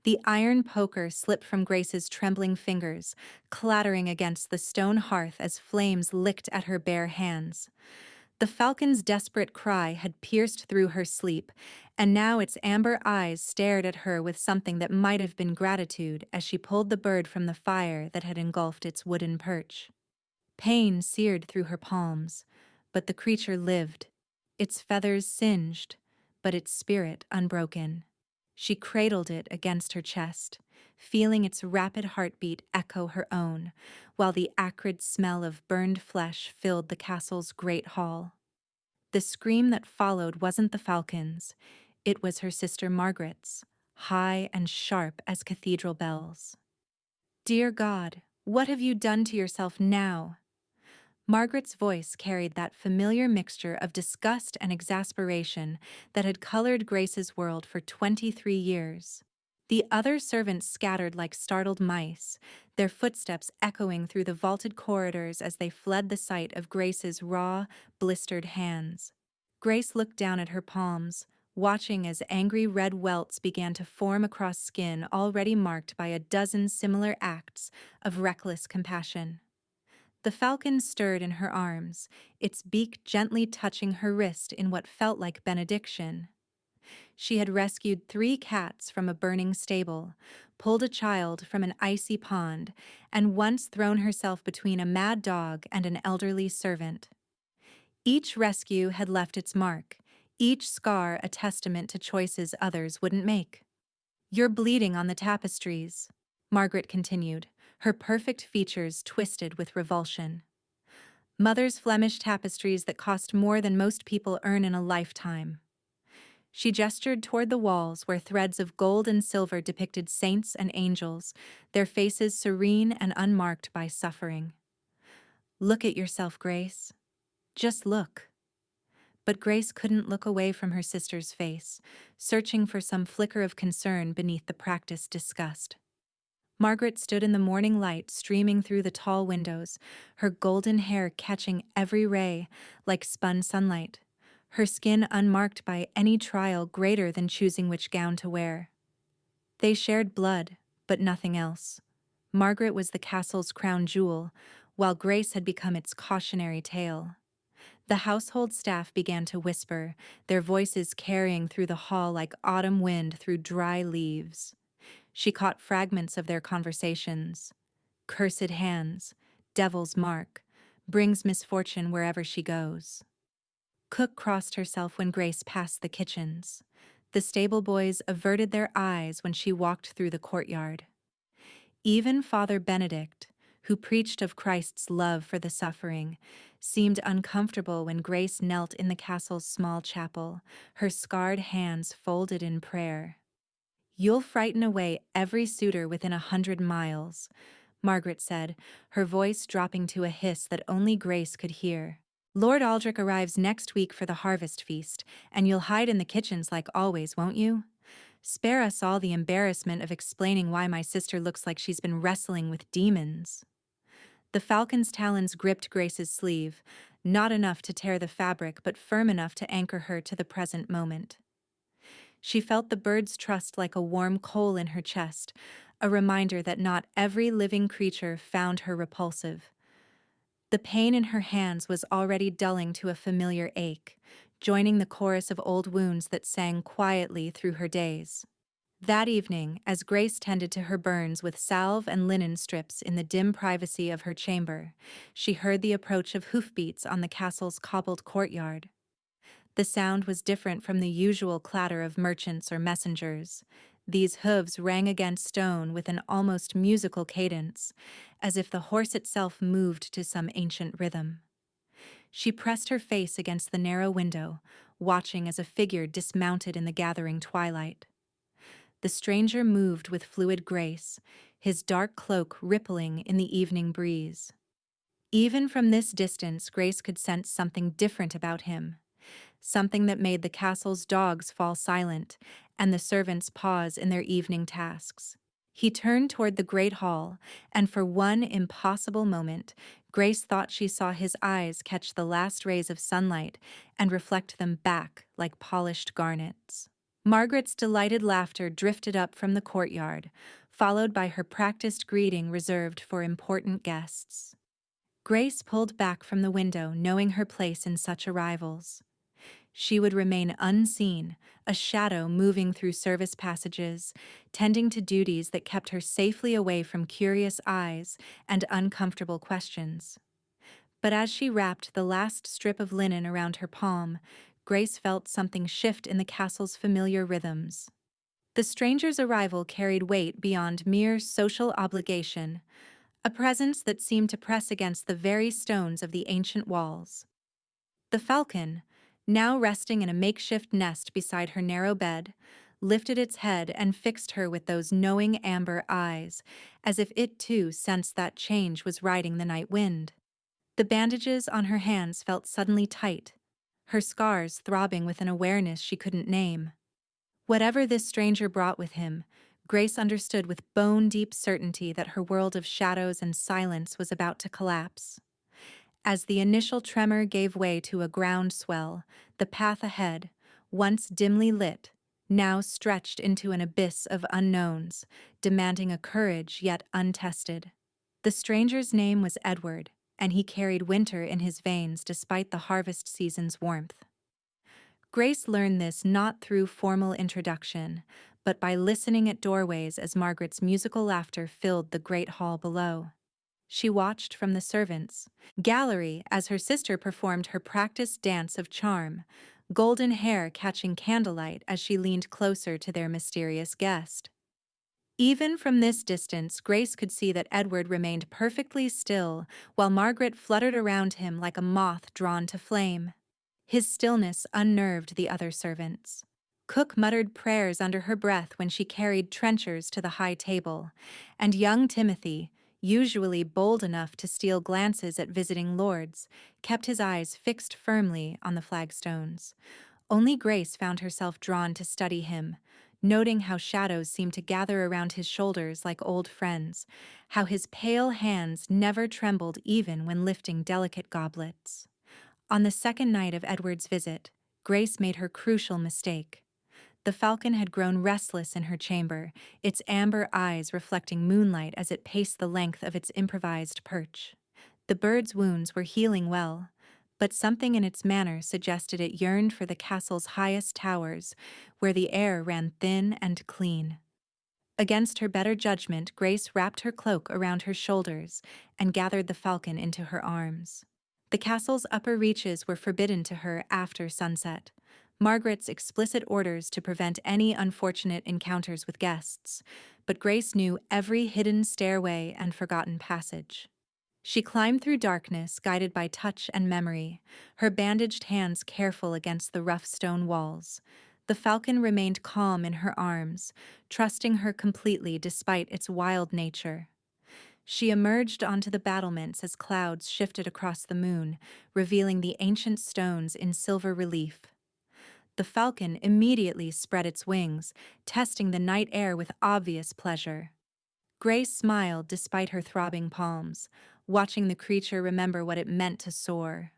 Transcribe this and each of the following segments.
The iron poker slipped from Grace's trembling fingers, clattering against the stone hearth as flames licked at her bare hands. The falcon's desperate cry had pierced through her sleep, and now its amber eyes stared at her with something that might have been gratitude as she pulled the bird from the fire that had engulfed its wooden perch. Pain seared through her palms, but the creature lived, its feathers singed, but its spirit unbroken. She cradled it against her chest, feeling its rapid heartbeat echo her own, while the acrid smell of burned flesh filled the castle's great hall. The scream that followed wasn't the falcon's, it was her sister Margaret's, high and sharp as cathedral bells. "Dear God, what have you done to yourself now?" Margaret's voice carried that familiar mixture of disgust and exasperation that had colored Grace's world for 23 years. The other servants scattered like startled mice, their footsteps echoing through the vaulted corridors as they fled the sight of Grace's raw, blistered hands. Grace looked down at her palms, watching as angry red welts began to form across skin already marked by a dozen similar acts of reckless compassion. The falcon stirred in her arms, its beak gently touching her wrist in what felt like benediction. She had rescued 3 cats from a burning stable, pulled a child from an icy pond, and once thrown herself between a mad dog and an elderly servant. Each rescue had left its mark, each scar a testament to choices others wouldn't make. "You're bleeding on the tapestries," Margaret continued, her perfect features twisted with revulsion. "Mother's Flemish tapestries that cost more than most people earn in a lifetime." She gestured toward the walls where threads of gold and silver depicted saints and angels, their faces serene and unmarked by suffering. "Look at yourself, Grace. Just look." But Grace couldn't look away from her sister's face, searching for some flicker of concern beneath the practiced disgust. Margaret stood in the morning light streaming through the tall windows, her golden hair catching every ray like spun sunlight, her skin unmarked by any trial greater than choosing which gown to wear. They shared blood, but nothing else. Margaret was the castle's crown jewel, while Grace had become its cautionary tale. The household staff began to whisper, their voices carrying through the hall like autumn wind through dry leaves. She caught fragments of their conversations. "Cursed hands, devil's mark, brings misfortune wherever she goes." Cook crossed herself when Grace passed the kitchens. The stable boys averted their eyes when she walked through the courtyard. Even Father Benedict, who preached of Christ's love for the suffering, seemed uncomfortable when Grace knelt in the castle's small chapel, her scarred hands folded in prayer. "You'll frighten away every suitor within 100 miles," Margaret said, her voice dropping to a hiss that only Grace could hear. "Lord Aldrich arrives next week for the harvest feast, and you'll hide in the kitchens like always, won't you? Spare us all the embarrassment of explaining why my sister looks like she's been wrestling with demons." The falcon's talons gripped Grace's sleeve, not enough to tear the fabric but firm enough to anchor her to the present moment. She felt the bird's trust like a warm coal in her chest, a reminder that not every living creature found her repulsive. The pain in her hands was already dulling to a familiar ache, joining the chorus of old wounds that sang quietly through her days. That evening, as Grace tended to her burns with salve and linen strips in the dim privacy of her chamber, she heard the approach of hoofbeats on the castle's cobbled courtyard. The sound was different from the usual clatter of merchants or messengers. These hooves rang against stone with an almost musical cadence, as if the horse itself moved to some ancient rhythm. She pressed her face against the narrow window, watching as a figure dismounted in the gathering twilight. The stranger moved with fluid grace, his dark cloak rippling in the evening breeze. Even from this distance, Grace could sense something different about him, something that made the castle's dogs fall silent and the servants pause in their evening tasks. He turned toward the great hall, and for one impossible moment, Grace thought she saw his eyes catch the last rays of sunlight and reflect them back like polished garnets. Margaret's delighted laughter drifted up from the courtyard, followed by her practiced greeting reserved for important guests. Grace pulled back from the window, knowing her place in such arrivals. She would remain unseen, a shadow moving through service passages, tending to duties that kept her safely away from curious eyes and uncomfortable questions. But as she wrapped the last strip of linen around her palm, Grace felt something shift in the castle's familiar rhythms. The stranger's arrival carried weight beyond mere social obligation, a presence that seemed to press against the very stones of the ancient walls. The falcon, now resting in a makeshift nest beside her narrow bed, lifted its head and fixed her with those knowing amber eyes, as if it too sensed that change was riding the night wind. The bandages on her hands felt suddenly tight, her scars throbbing with an awareness she couldn't name. Whatever this stranger brought with him, Grace understood with bone-deep certainty that her world of shadows and silence was about to collapse. As the initial tremor gave way to a groundswell, the path ahead, once dimly lit, now stretched into an abyss of unknowns, demanding a courage yet untested. The stranger's name was Edward, and he carried winter in his veins despite the harvest season's warmth. Grace learned this not through formal introduction, but by listening at doorways as Margaret's musical laughter filled the great hall below. She watched from the servants' gallery as her sister performed her practiced dance of charm, golden hair catching candlelight as she leaned closer to their mysterious guest. Even from this distance, Grace could see that Edward remained perfectly still, while Margaret fluttered around him like a moth drawn to flame. His stillness unnerved the other servants. Cook muttered prayers under her breath when she carried trenchers to the high table, and young Timothy, usually bold enough to steal glances at visiting lords, kept his eyes fixed firmly on the flagstones. Only Grace found herself drawn to study him, noting how shadows seemed to gather around his shoulders like old friends, how his pale hands never trembled even when lifting delicate goblets. On the second night of Edward's visit, Grace made her crucial mistake. The falcon had grown restless in her chamber, its amber eyes reflecting moonlight as it paced the length of its improvised perch. The bird's wounds were healing well, but something in its manner suggested it yearned for the castle's highest towers, where the air ran thin and clean. Against her better judgment, Grace wrapped her cloak around her shoulders and gathered the falcon into her arms. The castle's upper reaches were forbidden to her after sunset, Margaret's explicit orders to prevent any unfortunate encounters with guests, but Grace knew every hidden stairway and forgotten passage. She climbed through darkness, guided by touch and memory, her bandaged hands careful against the rough stone walls. The falcon remained calm in her arms, trusting her completely despite its wild nature. She emerged onto the battlements as clouds shifted across the moon, revealing the ancient stones in silver relief. The falcon immediately spread its wings, testing the night air with obvious pleasure. Grace smiled despite her throbbing palms, watching the creature remember what it meant to soar.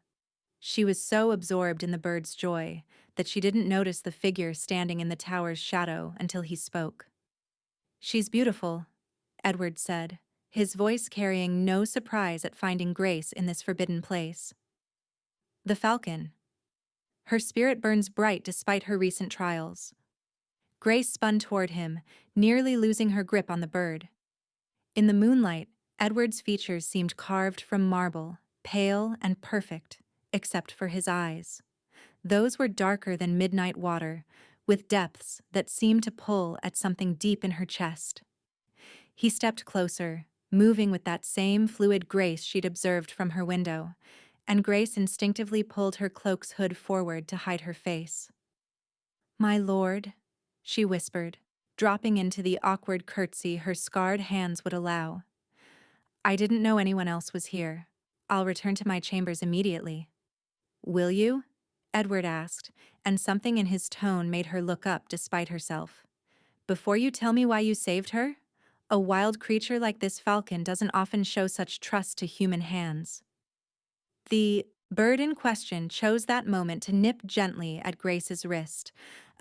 She was so absorbed in the bird's joy that she didn't notice the figure standing in the tower's shadow until he spoke. "She's beautiful," Edward said, his voice carrying no surprise at finding Grace in this forbidden place. "The falcon. Her spirit burns bright despite her recent trials." Grace spun toward him, nearly losing her grip on the bird. In the moonlight, Edward's features seemed carved from marble, pale and perfect, except for his eyes. Those were darker than midnight water, with depths that seemed to pull at something deep in her chest. He stepped closer, moving with that same fluid grace she'd observed from her window, and Grace instinctively pulled her cloak's hood forward to hide her face. "My lord," she whispered, dropping into the awkward curtsy her scarred hands would allow. "I didn't know anyone else was here. I'll return to my chambers immediately." "Will you?" Edward asked, and something in his tone made her look up despite herself. "Before you tell me why you saved her? A wild creature like this falcon doesn't often show such trust to human hands." The bird in question chose that moment to nip gently at Grace's wrist,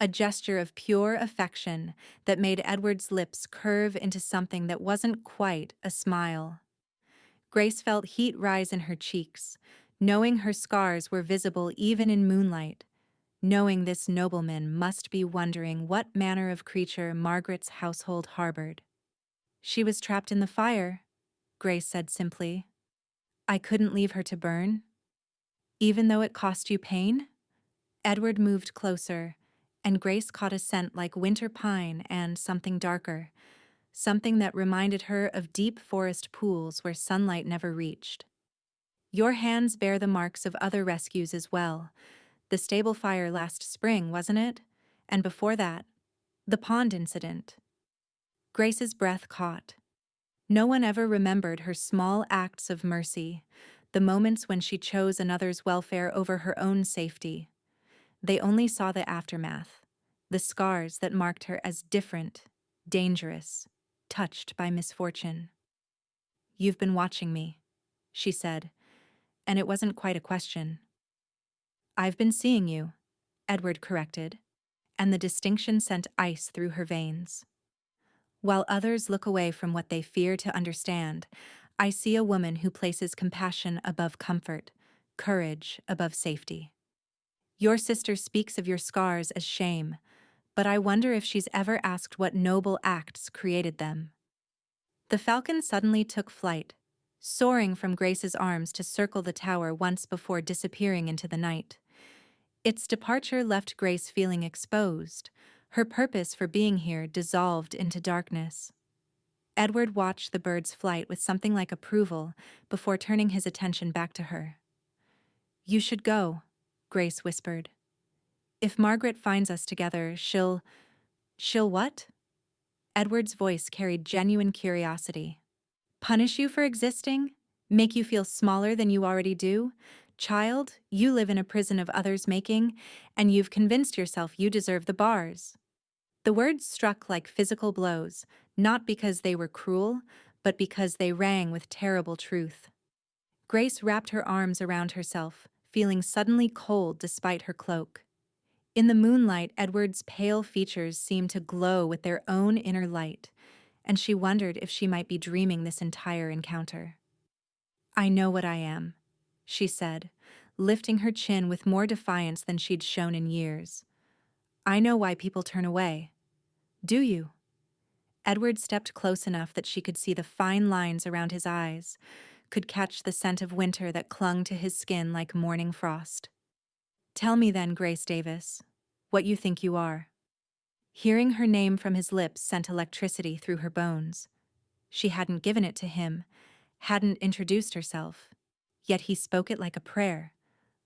a gesture of pure affection that made Edward's lips curve into something that wasn't quite a smile. Grace felt heat rise in her cheeks, knowing her scars were visible even in moonlight, knowing this nobleman must be wondering what manner of creature Margaret's household harbored. She was trapped in the fire, Grace said simply. I couldn't leave her to burn. Even though it cost you pain? Edward moved closer, and Grace caught a scent like winter pine and something darker, something that reminded her of deep forest pools where sunlight never reached. Your hands bear the marks of other rescues as well. The stable fire last spring, wasn't it? And before that, the pond incident. Grace's breath caught. No one ever remembered her small acts of mercy, the moments when she chose another's welfare over her own safety. They only saw the aftermath, the scars that marked her as different, dangerous, touched by misfortune. You've been watching me, she said, and it wasn't quite a question. I've been seeing you, Edward corrected, and the distinction sent ice through her veins. While others look away from what they fear to understand, I see a woman who places compassion above comfort, courage above safety. Your sister speaks of your scars as shame, but I wonder if she's ever asked what noble acts created them. The falcon suddenly took flight, soaring from Grace's arms to circle the tower once before disappearing into the night. Its departure left Grace feeling exposed, her purpose for being here dissolved into darkness. Edward watched the bird's flight with something like approval before turning his attention back to her. You should go, Grace whispered. If Margaret finds us together, she'll what? Edward's voice carried genuine curiosity. Punish you for existing? Make you feel smaller than you already do? Child, you live in a prison of others' making, and you've convinced yourself you deserve the bars. The words struck like physical blows, not because they were cruel, but because they rang with terrible truth. Grace wrapped her arms around herself, feeling suddenly cold despite her cloak. In the moonlight, Edward's pale features seemed to glow with their own inner light, and she wondered if she might be dreaming this entire encounter. I know what I am, she said, lifting her chin with more defiance than she'd shown in years. I know why people turn away. Do you? Edward stepped close enough that she could see the fine lines around his eyes, could catch the scent of winter that clung to his skin like morning frost. Tell me then, Grace Davis, what you think you are. Hearing her name from his lips sent electricity through her bones. She hadn't given it to him, hadn't introduced herself, yet he spoke it like a prayer,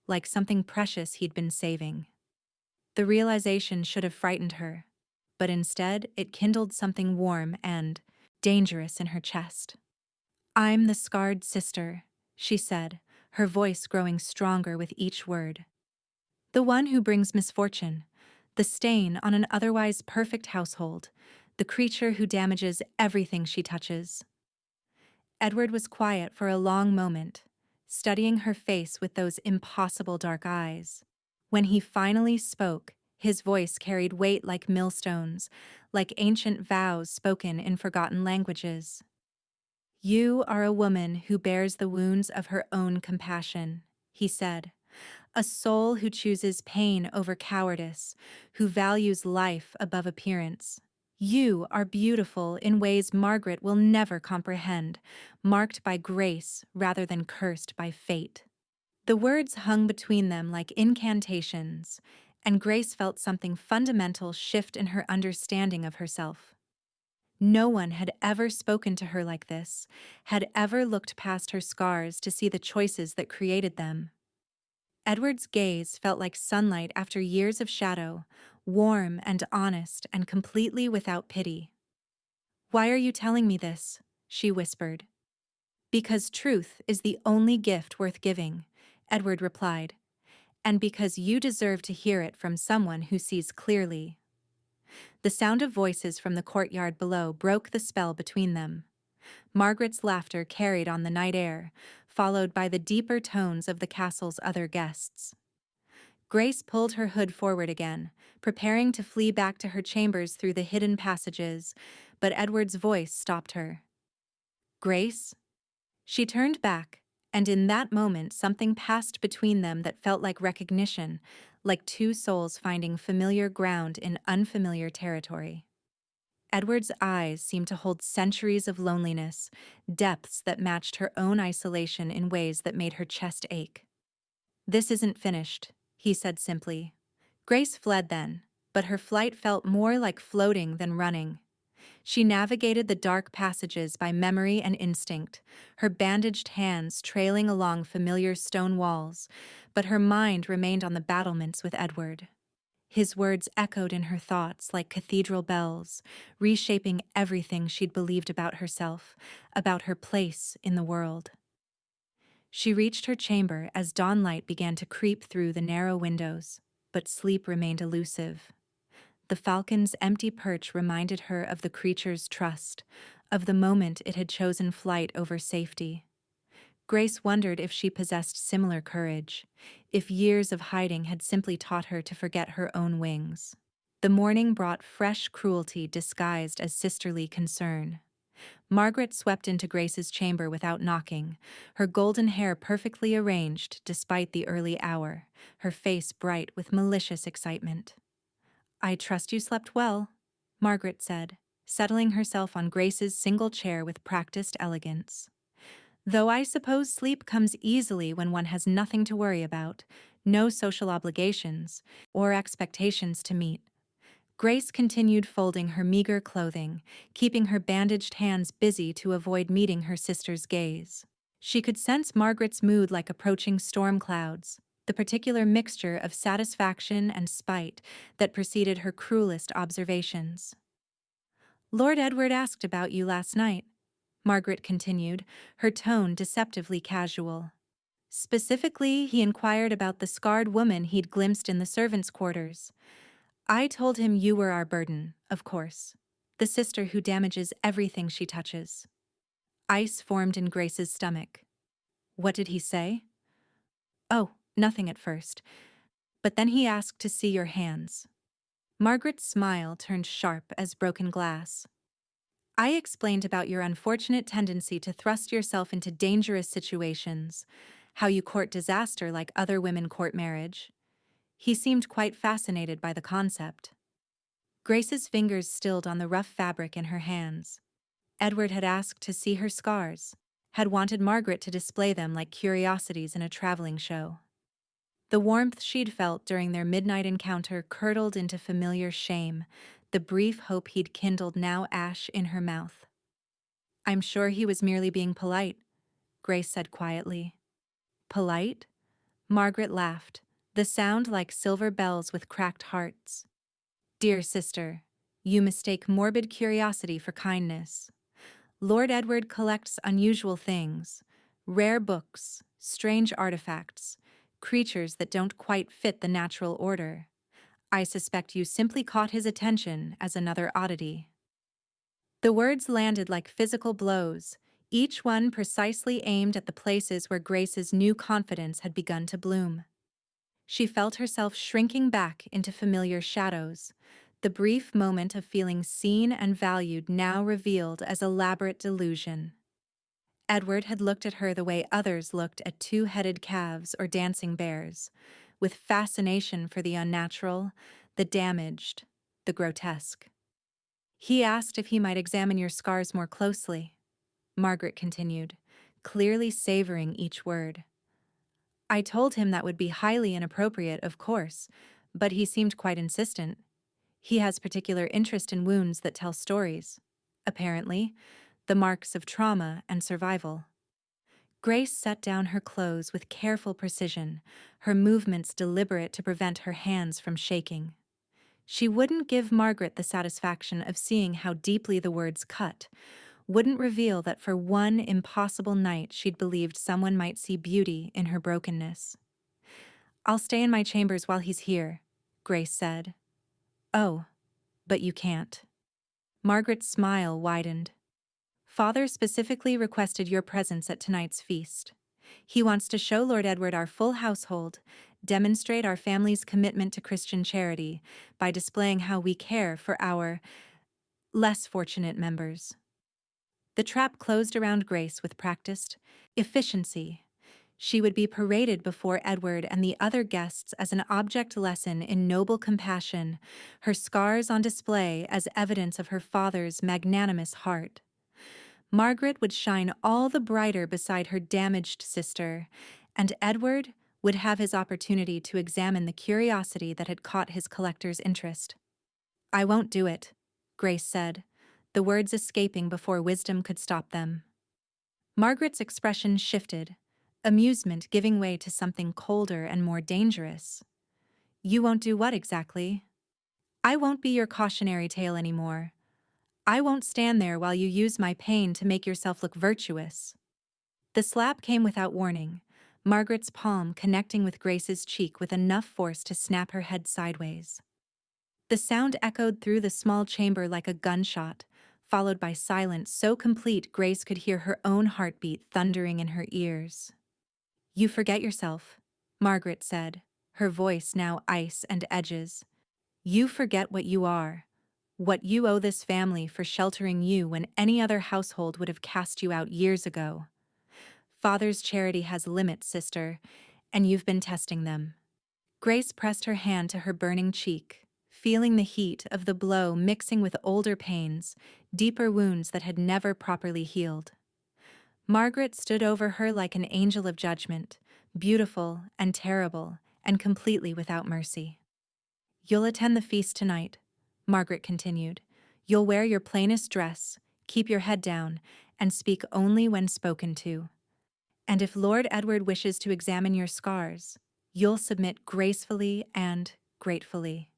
like something precious he'd been saving. The realization should have frightened her, but instead it kindled something warm and dangerous in her chest. I'm the scarred sister, she said, her voice growing stronger with each word. The one who brings misfortune, the stain on an otherwise perfect household, the creature who damages everything she touches. Edward was quiet for a long moment, studying her face with those impossible dark eyes. When he finally spoke, his voice carried weight like millstones, like ancient vows spoken in forgotten languages. You are a woman who bears the wounds of her own compassion, he said. A soul who chooses pain over cowardice, who values life above appearance. You are beautiful in ways Margaret will never comprehend, marked by grace rather than cursed by fate. The words hung between them like incantations, and Grace felt something fundamental shift in her understanding of herself. No one had ever spoken to her like this, had ever looked past her scars to see the choices that created them. Edward's gaze felt like sunlight after years of shadow, warm and honest and completely without pity. Why are you telling me this? She whispered. Because truth is the only gift worth giving, Edward replied, and because you deserve to hear it from someone who sees clearly. The sound of voices from the courtyard below broke the spell between them. Margaret's laughter carried on the night air, followed by the deeper tones of the castle's other guests. Grace pulled her hood forward again, preparing to flee back to her chambers through the hidden passages, but Edward's voice stopped her. "Grace?" She turned back, and in that moment something passed between them that felt like recognition, like two souls finding familiar ground in unfamiliar territory. Edward's eyes seemed to hold centuries of loneliness, depths that matched her own isolation in ways that made her chest ache. "This isn't finished," he said simply. Grace fled then, but her flight felt more like floating than running. She navigated the dark passages by memory and instinct, her bandaged hands trailing along familiar stone walls, but her mind remained on the battlements with Edward. His words echoed in her thoughts like cathedral bells, reshaping everything she'd believed about herself, about her place in the world. She reached her chamber as dawnlight began to creep through the narrow windows, but sleep remained elusive. The falcon's empty perch reminded her of the creature's trust, of the moment it had chosen flight over safety. Grace wondered if she possessed similar courage, if years of hiding had simply taught her to forget her own wings. The morning brought fresh cruelty disguised as sisterly concern. Margaret swept into Grace's chamber without knocking, her golden hair perfectly arranged despite the early hour, her face bright with malicious excitement. "I trust you slept well," Margaret said, settling herself on Grace's single chair with practiced elegance. "Though I suppose sleep comes easily when one has nothing to worry about, no social obligations, or expectations to meet." Grace continued folding her meager clothing, keeping her bandaged hands busy to avoid meeting her sister's gaze. She could sense Margaret's mood like approaching storm clouds, the particular mixture of satisfaction and spite that preceded her cruelest observations. "Lord Edward asked about you last night," Margaret continued, her tone deceptively casual. "Specifically, he inquired about the scarred woman he'd glimpsed in the servants' quarters. I told him you were our burden, of course, the sister who damages everything she touches." Ice formed in Grace's stomach. "What did he say?" "Oh, nothing at first. But then he asked to see your hands." Margaret's smile turned sharp as broken glass. "I explained about your unfortunate tendency to thrust yourself into dangerous situations, how you court disaster like other women court marriage." He seemed quite fascinated by the concept. Grace's fingers stilled on the rough fabric in her hands. Edward had asked to see her scars, had wanted Margaret to display them like curiosities in a traveling show. The warmth she'd felt during their midnight encounter curdled into familiar shame, the brief hope he'd kindled now ash in her mouth. "I'm sure he was merely being polite," Grace said quietly. "Polite?" Margaret laughed, the sound like silver bells with cracked hearts. "Dear sister, you mistake morbid curiosity for kindness. Lord Edward collects unusual things, rare books, strange artifacts, creatures that don't quite fit the natural order. I suspect you simply caught his attention as another oddity." The words landed like physical blows, each one precisely aimed at the places where Grace's new confidence had begun to bloom. She felt herself shrinking back into familiar shadows, the brief moment of feeling seen and valued now revealed as elaborate delusion. Edward had looked at her the way others looked at two-headed calves or dancing bears, with fascination for the unnatural, the damaged, the grotesque. "He asked if he might examine your scars more closely," Margaret continued, clearly savoring each word. "I told him that would be highly inappropriate, of course, but he seemed quite insistent. He has particular interest in wounds that tell stories, apparently, the marks of trauma and survival." Grace set down her clothes with careful precision, her movements deliberate to prevent her hands from shaking. She wouldn't give Margaret the satisfaction of seeing how deeply the words cut, wouldn't reveal that for one impossible night she'd believed someone might see beauty in her brokenness. "I'll stay in my chambers while he's here," Grace said. "Oh, but you can't." Margaret's smile widened. "Father specifically requested your presence at tonight's feast. He wants to show Lord Edward our full household, demonstrate our family's commitment to Christian charity by displaying how we care for our less fortunate members. The trap closed around Grace with practiced efficiency. She would be paraded before Edward and the other guests as an object lesson in noble compassion, her scars on display as evidence of her father's magnanimous heart. Margaret would shine all the brighter beside her damaged sister, and Edward would have his opportunity to examine the curiosity that had caught his collector's interest. "I won't do it," Grace said, the words escaping before wisdom could stop them. Margaret's expression shifted, amusement giving way to something colder and more dangerous. "You won't do what exactly?" "I won't be your cautionary tale anymore. I won't stand there while you use my pain to make yourself look virtuous." The slap came without warning, Margaret's palm connecting with Grace's cheek with enough force to snap her head sideways. The sound echoed through the small chamber like a gunshot, followed by silence so complete Grace could hear her own heartbeat thundering in her ears. "You forget yourself," Margaret said, her voice now ice and edges. "You forget what you are, what you owe this family for sheltering you when any other household would have cast you out years ago. Father's charity has limits, sister, and you've been testing them." Grace pressed her hand to her burning cheek, feeling the heat of the blow mixing with older pains, deeper wounds that had never properly healed. Margaret stood over her like an angel of judgment, beautiful and terrible, and completely without mercy. "You'll attend the feast tonight," Margaret continued. "You'll wear your plainest dress, keep your head down, and speak only when spoken to. And if Lord Edward wishes to examine your scars, you'll submit gracefully and gratefully.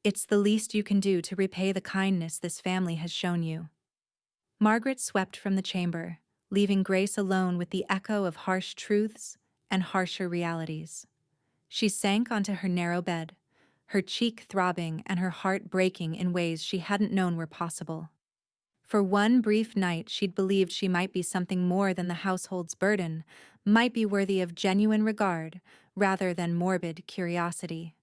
It's the least you can do to repay the kindness this family has shown you." Margaret swept from the chamber, leaving Grace alone with the echo of harsh truths and harsher realities. She sank onto her narrow bed, her cheek throbbing and her heart breaking in ways she hadn't known were possible. For one brief night she'd believed she might be something more than the household's burden, might be worthy of genuine regard rather than morbid curiosity.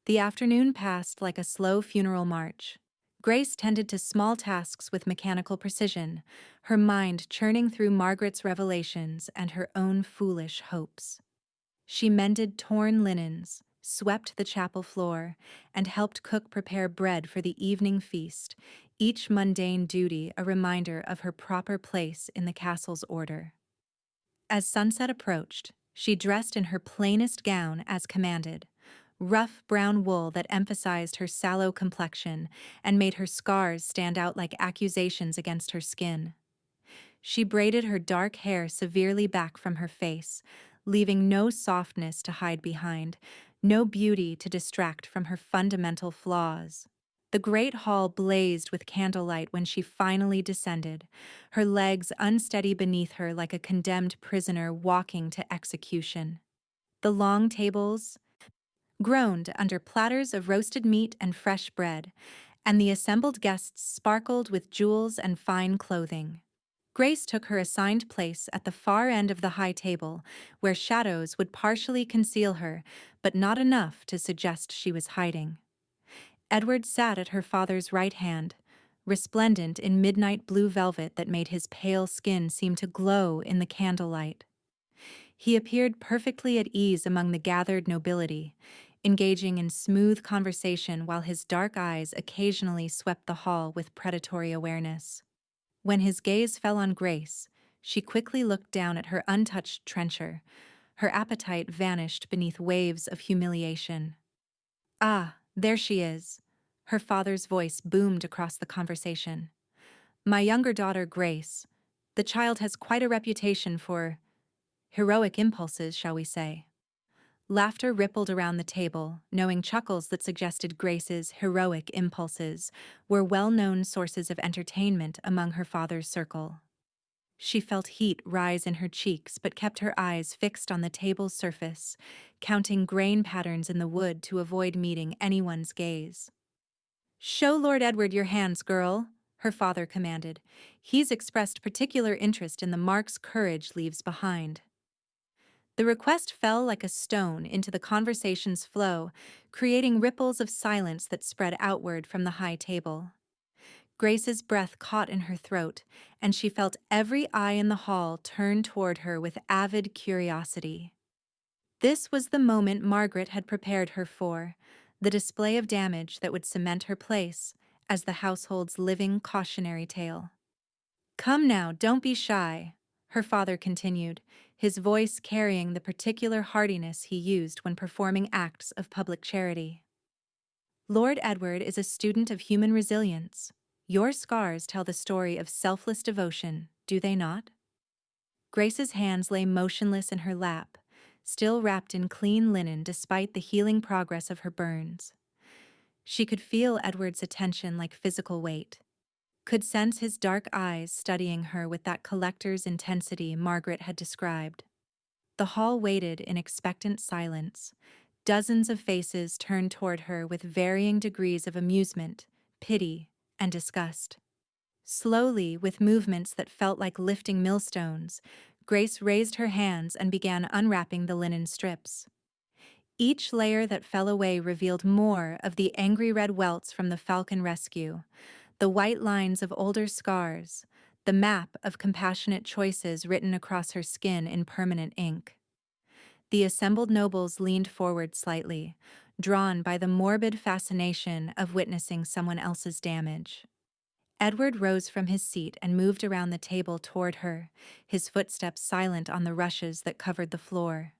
The afternoon passed like a slow funeral march. Grace tended to small tasks with mechanical precision, her mind churning through Margaret's revelations and her own foolish hopes. She mended torn linens, swept the chapel floor, and helped cook prepare bread for the evening feast, each mundane duty a reminder of her proper place in the castle's order. As sunset approached, she dressed in her plainest gown as commanded, rough brown wool that emphasized her sallow complexion and made her scars stand out like accusations against her skin. She braided her dark hair severely back from her face, leaving no softness to hide behind, no beauty to distract from her fundamental flaws. The great hall blazed with candlelight when she finally descended, her legs unsteady beneath her like a condemned prisoner walking to execution. The long tables groaned under platters of roasted meat and fresh bread, and the assembled guests sparkled with jewels and fine clothing. Grace took her assigned place at the far end of the high table, where shadows would partially conceal her, but not enough to suggest she was hiding. Edward sat at her father's right hand, resplendent in midnight blue velvet that made his pale skin seem to glow in the candlelight. He appeared perfectly at ease among the gathered nobility, engaging in smooth conversation while his dark eyes occasionally swept the hall with predatory awareness. When his gaze fell on Grace, she quickly looked down at her untouched trencher. Her appetite vanished beneath waves of humiliation. "Ah, there she is," her father's voice boomed across the conversation. "My younger daughter, Grace. The child has quite a reputation for heroic impulses, shall we say." Laughter rippled around the table, knowing chuckles that suggested Grace's heroic impulses were well-known sources of entertainment among her father's circle. She felt heat rise in her cheeks but kept her eyes fixed on the table's surface, counting grain patterns in the wood to avoid meeting anyone's gaze. "Show Lord Edward your hands, girl," her father commanded. "He's expressed particular interest in the marks courage leaves behind." The request fell like a stone into the conversation's flow, creating ripples of silence that spread outward from the high table. Grace's breath caught in her throat, and she felt every eye in the hall turn toward her with avid curiosity. This was the moment Margaret had prepared her for, the display of damage that would cement her place as the household's living cautionary tale. "Come now, don't be shy," her father continued, his voice carrying the particular heartiness he used when performing acts of public charity. "Lord Edward is a student of human resilience. Your scars tell the story of selfless devotion, do they not?" Grace's hands lay motionless in her lap, still wrapped in clean linen despite the healing progress of her burns. She could feel Edward's attention like physical weight, could sense his dark eyes studying her with that collector's intensity Margaret had described. The hall waited in expectant silence. Dozens of faces turned toward her with varying degrees of amusement, pity, and disgust. Slowly, with movements that felt like lifting millstones, Grace raised her hands and began unwrapping the linen strips. Each layer that fell away revealed more of the angry red welts from the falcon rescue, the white lines of older scars, the map of compassionate choices written across her skin in permanent ink. The assembled nobles leaned forward slightly, drawn by the morbid fascination of witnessing someone else's damage. Edward rose from his seat and moved around the table toward her, his footsteps silent on the rushes that covered the floor.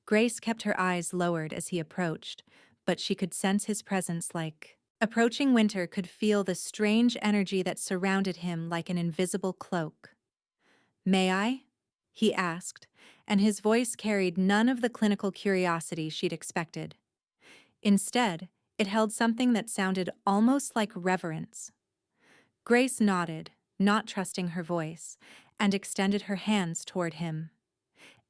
Grace kept her eyes lowered as he approached, but she could sense his presence like approaching winter could feel the strange energy that surrounded him like an invisible cloak. "May I?" he asked, and his voice carried none of the clinical curiosity she'd expected. Instead, it held something that sounded almost like reverence. Grace nodded, not trusting her voice, and extended her hands toward him.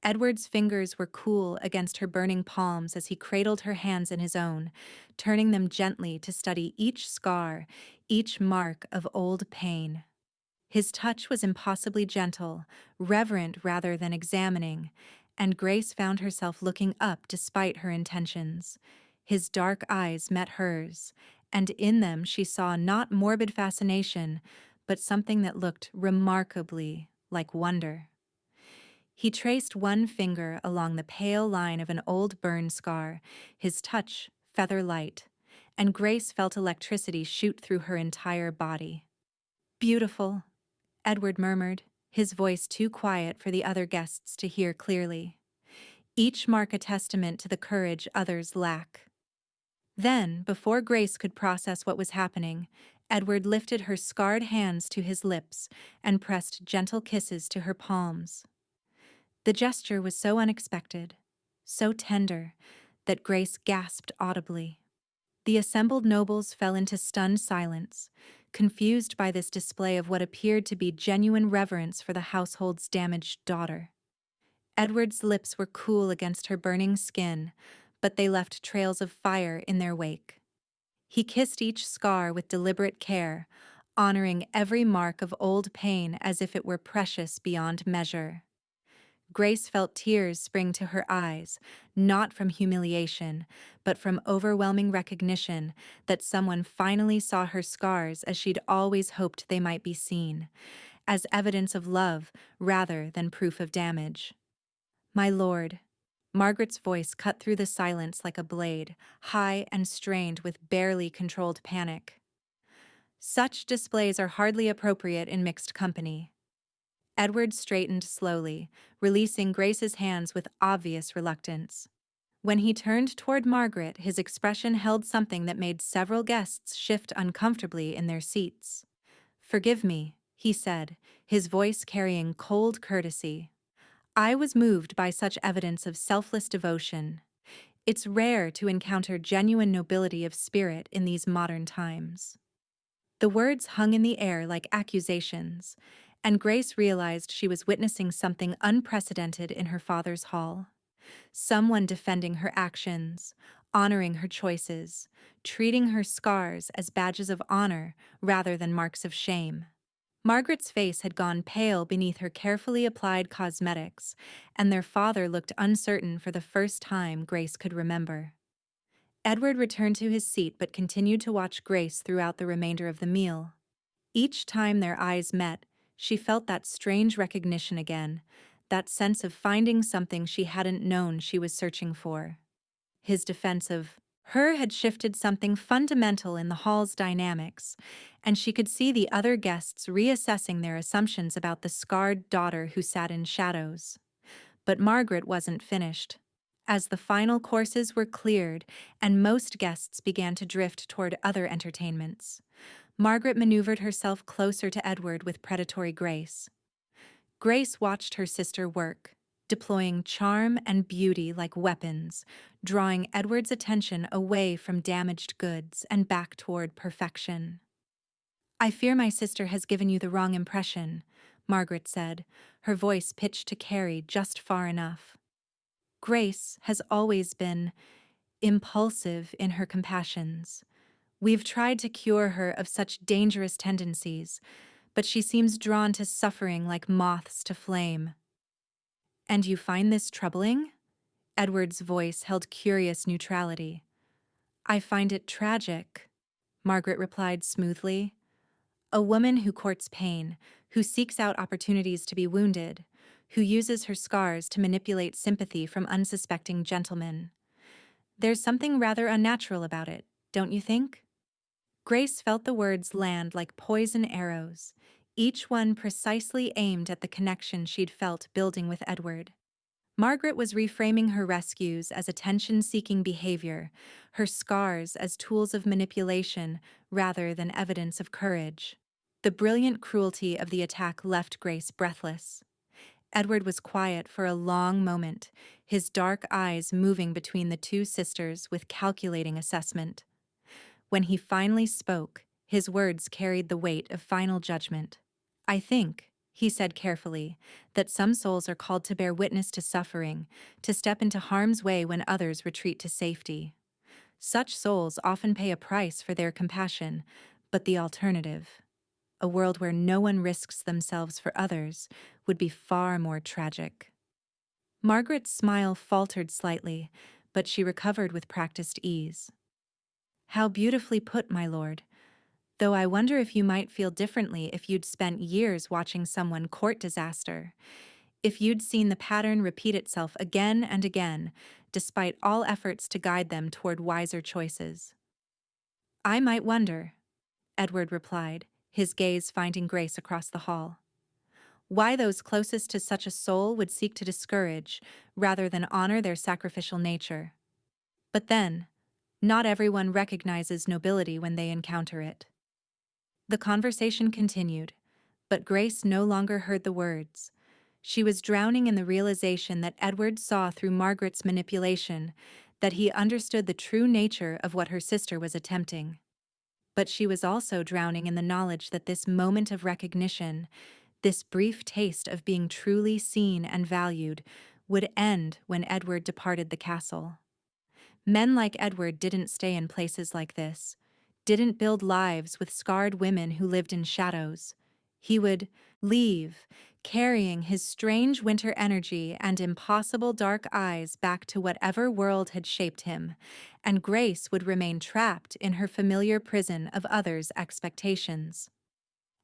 Edward's fingers were cool against her burning palms as he cradled her hands in his own, turning them gently to study each scar, each mark of old pain. His touch was impossibly gentle, reverent rather than examining, and Grace found herself looking up despite her intentions. His dark eyes met hers, and in them she saw not morbid fascination, but something that looked remarkably like wonder. He traced one finger along the pale line of an old burn scar, his touch feather light, and Grace felt electricity shoot through her entire body. "Beautiful," Edward murmured, his voice too quiet for the other guests to hear clearly. "Each mark a testament to the courage others lack." Then, before Grace could process what was happening, Edward lifted her scarred hands to his lips and pressed gentle kisses to her palms. The gesture was so unexpected, so tender, that Grace gasped audibly. The assembled nobles fell into stunned silence, confused by this display of what appeared to be genuine reverence for the household's damaged daughter. Edward's lips were cool against her burning skin, but they left trails of fire in their wake. He kissed each scar with deliberate care, honoring every mark of old pain as if it were precious beyond measure. Grace felt tears spring to her eyes, not from humiliation, but from overwhelming recognition that someone finally saw her scars as she'd always hoped they might be seen, as evidence of love rather than proof of damage. "My lord," Margaret's voice cut through the silence like a blade, high and strained with barely controlled panic. "Such displays are hardly appropriate in mixed company." Edward straightened slowly, releasing Grace's hands with obvious reluctance. When he turned toward Margaret, his expression held something that made several guests shift uncomfortably in their seats. "Forgive me," he said, his voice carrying cold courtesy. "I was moved by such evidence of selfless devotion. It's rare to encounter genuine nobility of spirit in these modern times." The words hung in the air like accusations, and Grace realized she was witnessing something unprecedented in her father's hall. Someone defending her actions, honoring her choices, treating her scars as badges of honor rather than marks of shame. Margaret's face had gone pale beneath her carefully applied cosmetics, and their father looked uncertain for the first time Grace could remember. Edward returned to his seat but continued to watch Grace throughout the remainder of the meal. Each time their eyes met, she felt that strange recognition again, that sense of finding something she hadn't known she was searching for. His defense of her had shifted something fundamental in the hall's dynamics, and she could see the other guests reassessing their assumptions about the scarred daughter who sat in shadows. But Margaret wasn't finished. As the final courses were cleared and most guests began to drift toward other entertainments, Margaret maneuvered herself closer to Edward with predatory grace. Grace watched her sister work, deploying charm and beauty like weapons, drawing Edward's attention away from damaged goods and back toward perfection. "I fear my sister has given you the wrong impression," Margaret said, her voice pitched to carry just far enough. "Grace has always been impulsive in her compassions. We've tried to cure her of such dangerous tendencies, but she seems drawn to suffering like moths to flame." "And you find this troubling?" Edward's voice held curious neutrality. "I find it tragic," Margaret replied smoothly. "A woman who courts pain, who seeks out opportunities to be wounded, who uses her scars to manipulate sympathy from unsuspecting gentlemen. There's something rather unnatural about it, don't you think?" Grace felt the words land like poison arrows, each one precisely aimed at the connection she'd felt building with Edward. Margaret was reframing her rescues as attention-seeking behavior, her scars as tools of manipulation rather than evidence of courage. The brilliant cruelty of the attack left Grace breathless. Edward was quiet for a long moment, his dark eyes moving between the two sisters with calculating assessment. When he finally spoke, his words carried the weight of final judgment. "I think," he said carefully, "that some souls are called to bear witness to suffering, to step into harm's way when others retreat to safety. Such souls often pay a price for their compassion, but the alternative, a world where no one risks themselves for others, would be far more tragic." Margaret's smile faltered slightly, but she recovered with practiced ease. "How beautifully put, my lord. Though I wonder if you might feel differently if you'd spent years watching someone court disaster, if you'd seen the pattern repeat itself again and again, despite all efforts to guide them toward wiser choices." "I might wonder," Edward replied, his gaze finding Grace across the hall. "Why those closest to such a soul would seek to discourage, rather than honor their sacrificial nature. But then, not everyone recognizes nobility when they encounter it." The conversation continued, but Grace no longer heard the words. She was drowning in the realization that Edward saw through Margaret's manipulation, that he understood the true nature of what her sister was attempting. But she was also drowning in the knowledge that this moment of recognition, this brief taste of being truly seen and valued, would end when Edward departed the castle. Men like Edward didn't stay in places like this, didn't build lives with scarred women who lived in shadows. He would leave, carrying his strange winter energy and impossible dark eyes back to whatever world had shaped him, and Grace would remain trapped in her familiar prison of others' expectations.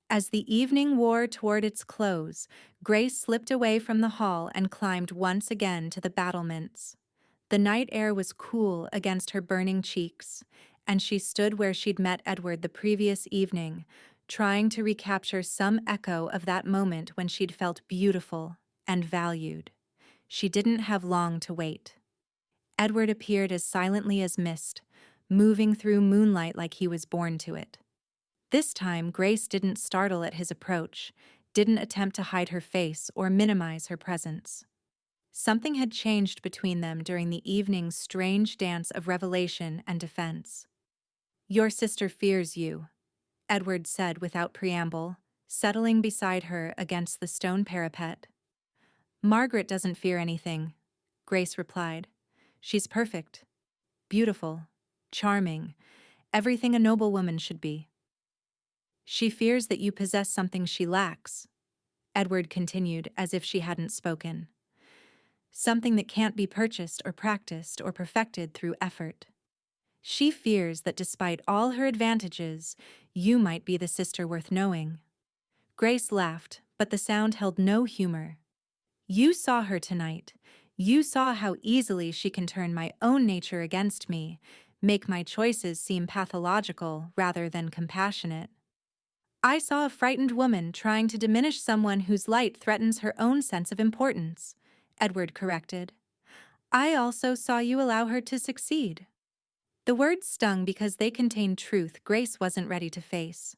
As the evening wore toward its close, Grace slipped away from the hall and climbed once again to the battlements. The night air was cool against her burning cheeks, and she stood where she'd met Edward the previous evening, trying to recapture some echo of that moment when she'd felt beautiful and valued. She didn't have long to wait. Edward appeared as silently as mist, moving through moonlight like he was born to it. This time, Grace didn't startle at his approach, didn't attempt to hide her face or minimize her presence. Something had changed between them during the evening's strange dance of revelation and defense. "Your sister fears you," Edward said without preamble, settling beside her against the stone parapet. "Margaret doesn't fear anything," Grace replied. "She's perfect, beautiful, charming, everything a noble woman should be." She fears that you possess something she lacks, Edward continued as if she hadn't spoken. Something that can't be purchased or practiced or perfected through effort. She fears that despite all her advantages, you might be the sister worth knowing. Grace laughed, but the sound held no humor. You saw her tonight. You saw how easily she can turn my own nature against me, make my choices seem pathological rather than compassionate. I saw a frightened woman trying to diminish someone whose light threatens her own sense of importance, Edward corrected. I also saw you allow her to succeed. The words stung because they contained truth Grace wasn't ready to face.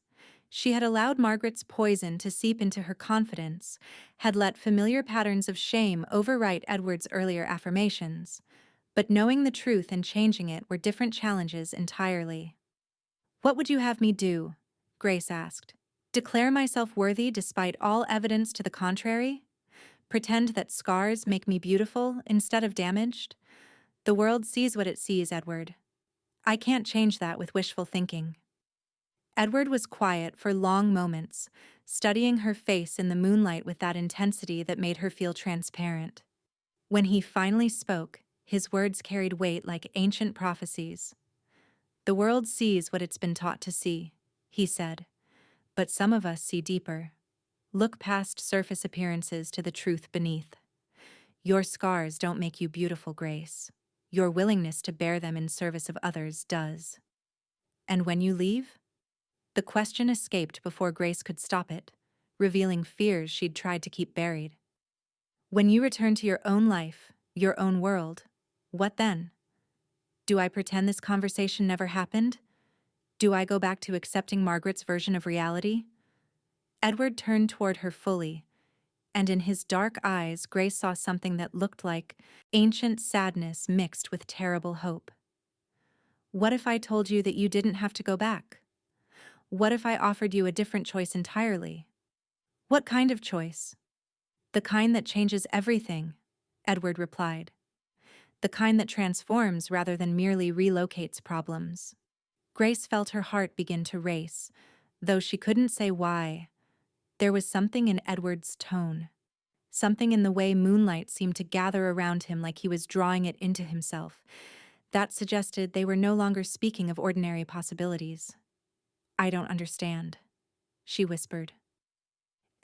She had allowed Margaret's poison to seep into her confidence, had let familiar patterns of shame overwrite Edward's earlier affirmations. But knowing the truth and changing it were different challenges entirely. What would you have me do? Grace asked. Declare myself worthy despite all evidence to the contrary? Pretend that scars make me beautiful instead of damaged? The world sees what it sees, Edward. I can't change that with wishful thinking. Edward was quiet for long moments, studying her face in the moonlight with that intensity that made her feel transparent. When he finally spoke, his words carried weight like ancient prophecies. The world sees what it's been taught to see, he said, but some of us see deeper. Look past surface appearances to the truth beneath. Your scars don't make you beautiful, Grace. Your willingness to bear them in service of others does. And when you leave? The question escaped before Grace could stop it, revealing fears she'd tried to keep buried. When you return to your own life, your own world, what then? Do I pretend this conversation never happened? Do I go back to accepting Margaret's version of reality? Edward turned toward her fully, and in his dark eyes Grace saw something that looked like ancient sadness mixed with terrible hope. What if I told you that you didn't have to go back? What if I offered you a different choice entirely? What kind of choice? The kind that changes everything, Edward replied. The kind that transforms rather than merely relocates problems. Grace felt her heart begin to race, though she couldn't say why. There was something in Edward's tone, something in the way moonlight seemed to gather around him like he was drawing it into himself, that suggested they were no longer speaking of ordinary possibilities. I don't understand, she whispered.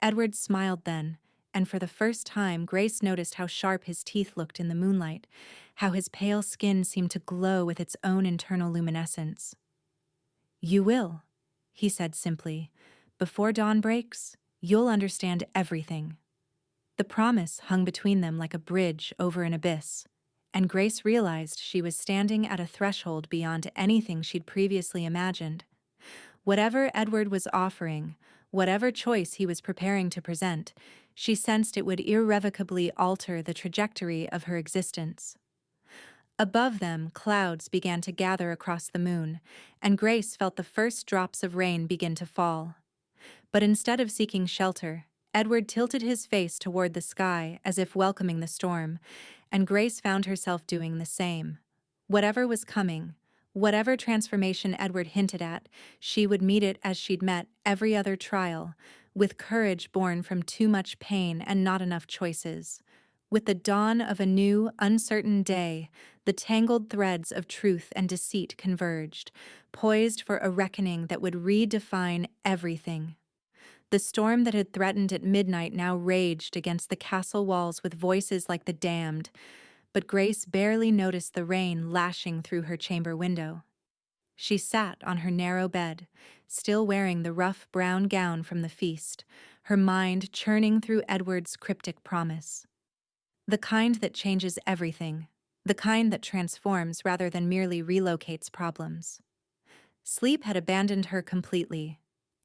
Edward smiled then, and for the first time Grace noticed how sharp his teeth looked in the moonlight, how his pale skin seemed to glow with its own internal luminescence. You will, he said simply. Before dawn breaks, you'll understand everything. The promise hung between them like a bridge over an abyss, and Grace realized she was standing at a threshold beyond anything she'd previously imagined. Whatever Edward was offering, whatever choice he was preparing to present, she sensed it would irrevocably alter the trajectory of her existence. Above them, clouds began to gather across the moon, and Grace felt the first drops of rain begin to fall. But instead of seeking shelter, Edward tilted his face toward the sky as if welcoming the storm, and Grace found herself doing the same. Whatever was coming, whatever transformation Edward hinted at, she would meet it as she'd met every other trial, with courage born from too much pain and not enough choices. With the dawn of a new, uncertain day, the tangled threads of truth and deceit converged, poised for a reckoning that would redefine everything. The storm that had threatened at midnight now raged against the castle walls with voices like the damned, but Grace barely noticed the rain lashing through her chamber window. She sat on her narrow bed, still wearing the rough brown gown from the feast, her mind churning through Edward's cryptic promise. The kind that changes everything, the kind that transforms rather than merely relocates problems. Sleep had abandoned her completely.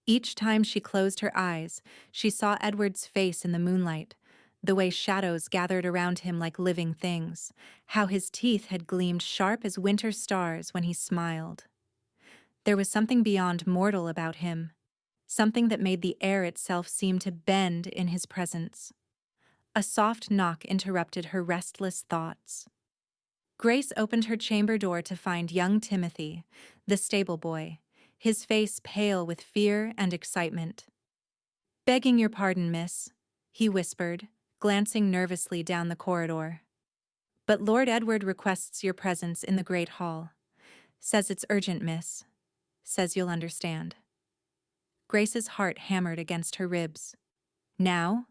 Each time she closed her eyes, she saw Edward's face in the moonlight, the way shadows gathered around him like living things, how his teeth had gleamed sharp as winter stars when he smiled. There was something beyond mortal about him, something that made the air itself seem to bend in his presence. A soft knock interrupted her restless thoughts. Grace opened her chamber door to find young Timothy, the stable boy, his face pale with fear and excitement. "Begging your pardon, miss," he whispered, glancing nervously down the corridor. "But Lord Edward requests your presence in the great hall. Says it's urgent, miss. Says you'll understand." Grace's heart hammered against her ribs. "Now?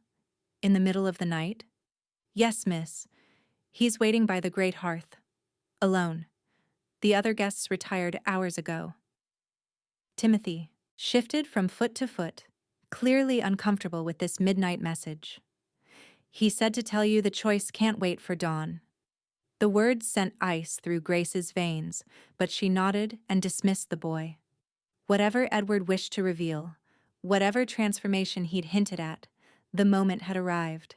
In the middle of the night?" "Yes, miss. He's waiting by the great hearth. Alone. The other guests retired hours ago." Timothy shifted from foot to foot, clearly uncomfortable with this midnight message. "He said to tell you the choice can't wait for dawn." The words sent ice through Grace's veins, but she nodded and dismissed the boy. Whatever Edward wished to reveal, whatever transformation he'd hinted at, the moment had arrived.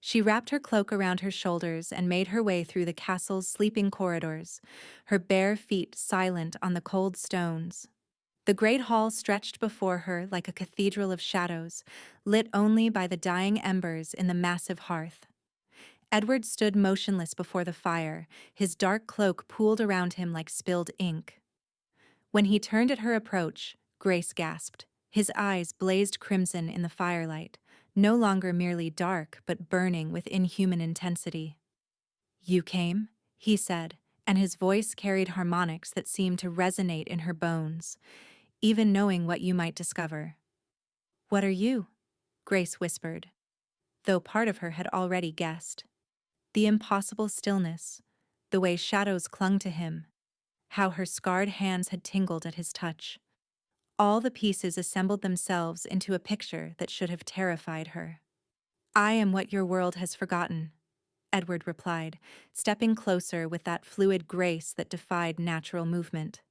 She wrapped her cloak around her shoulders and made her way through the castle's sleeping corridors, her bare feet silent on the cold stones. The great hall stretched before her like a cathedral of shadows, lit only by the dying embers in the massive hearth. Edward stood motionless before the fire, his dark cloak pooled around him like spilled ink. When he turned at her approach, Grace gasped. His eyes blazed crimson in the firelight, no longer merely dark but burning with inhuman intensity. "You came?" he said, and his voice carried harmonics that seemed to resonate in her bones, "even knowing what you might discover." "What are you?" Grace whispered, though part of her had already guessed. The impossible stillness, the way shadows clung to him, how her scarred hands had tingled at his touch. All the pieces assembled themselves into a picture that should have terrified her. "I am what your world has forgotten," Edward replied, stepping closer with that fluid grace that defied natural movement.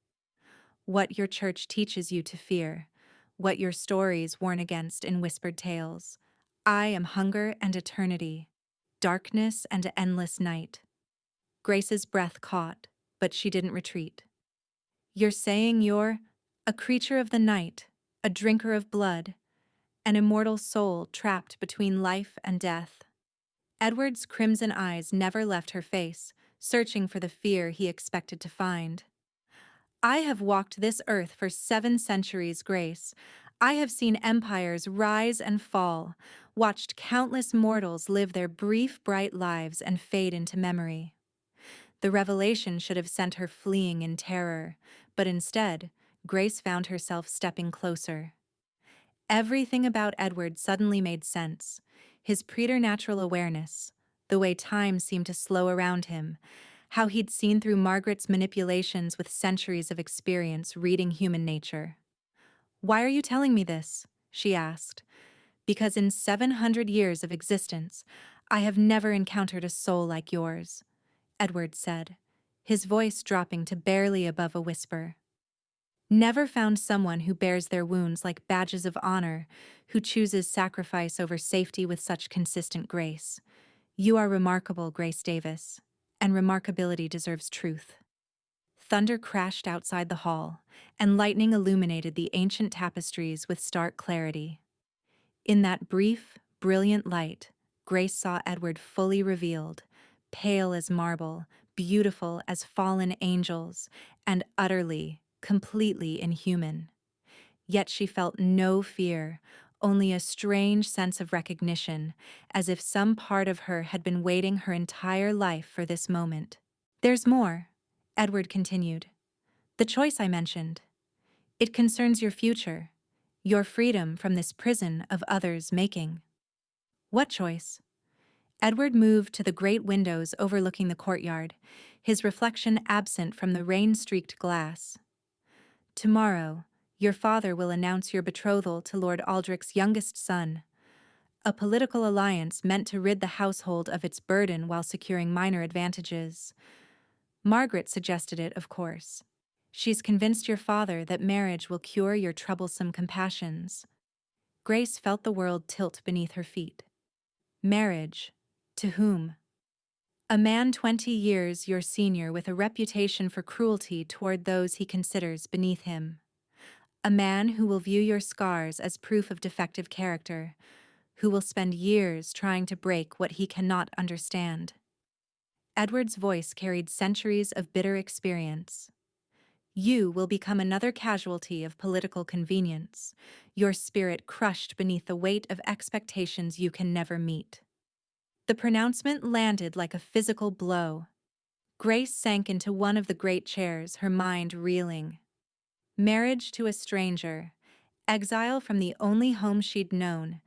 "What your church teaches you to fear, what your stories warn against in whispered tales. I am hunger and eternity, darkness and endless night." Grace's breath caught, but she didn't retreat. "You're saying you're a creature of the night, a drinker of blood, an immortal soul trapped between life and death." Edward's crimson eyes never left her face, searching for the fear he expected to find. "I have walked this earth for 7 centuries, Grace. I have seen empires rise and fall, watched countless mortals live their brief, bright lives and fade into memory." The revelation should have sent her fleeing in terror, but instead, Grace found herself stepping closer. Everything about Edward suddenly made sense. His preternatural awareness, the way time seemed to slow around him, how he'd seen through Margaret's manipulations with centuries of experience reading human nature. "Why are you telling me this?" she asked. "Because in 700 years of existence, I have never encountered a soul like yours," Edward said, his voice dropping to barely above a whisper. "Never found someone who bears their wounds like badges of honor, who chooses sacrifice over safety with such consistent grace. You are remarkable, Grace Davis, and remarkability deserves truth." Thunder crashed outside the hall, and lightning illuminated the ancient tapestries with stark clarity. In that brief, brilliant light, Grace saw Edward fully revealed, pale as marble, beautiful as fallen angels, and utterly, completely inhuman. Yet she felt no fear, only a strange sense of recognition, as if some part of her had been waiting her entire life for this moment. "There's more," Edward continued. "The choice I mentioned. It concerns your future, your freedom from this prison of others' making." "What choice?" Edward moved to the great windows overlooking the courtyard, his reflection absent from the rain-streaked glass. "Tomorrow, your father will announce your betrothal to Lord Aldrich's youngest son, a political alliance meant to rid the household of its burden while securing minor advantages. Margaret suggested it, of course. She's convinced your father that marriage will cure your troublesome compassions." Grace felt the world tilt beneath her feet. Marriage? To whom? "A man 20 years your senior with a reputation for cruelty toward those he considers beneath him. A man who will view your scars as proof of defective character, who will spend years trying to break what he cannot understand." Edward's voice carried centuries of bitter experience. You will become another casualty of political convenience, your spirit crushed beneath the weight of expectations you can never meet. The pronouncement landed like a physical blow. Grace sank into one of the great chairs, her mind reeling. Marriage to a stranger, exile from the only home she'd known,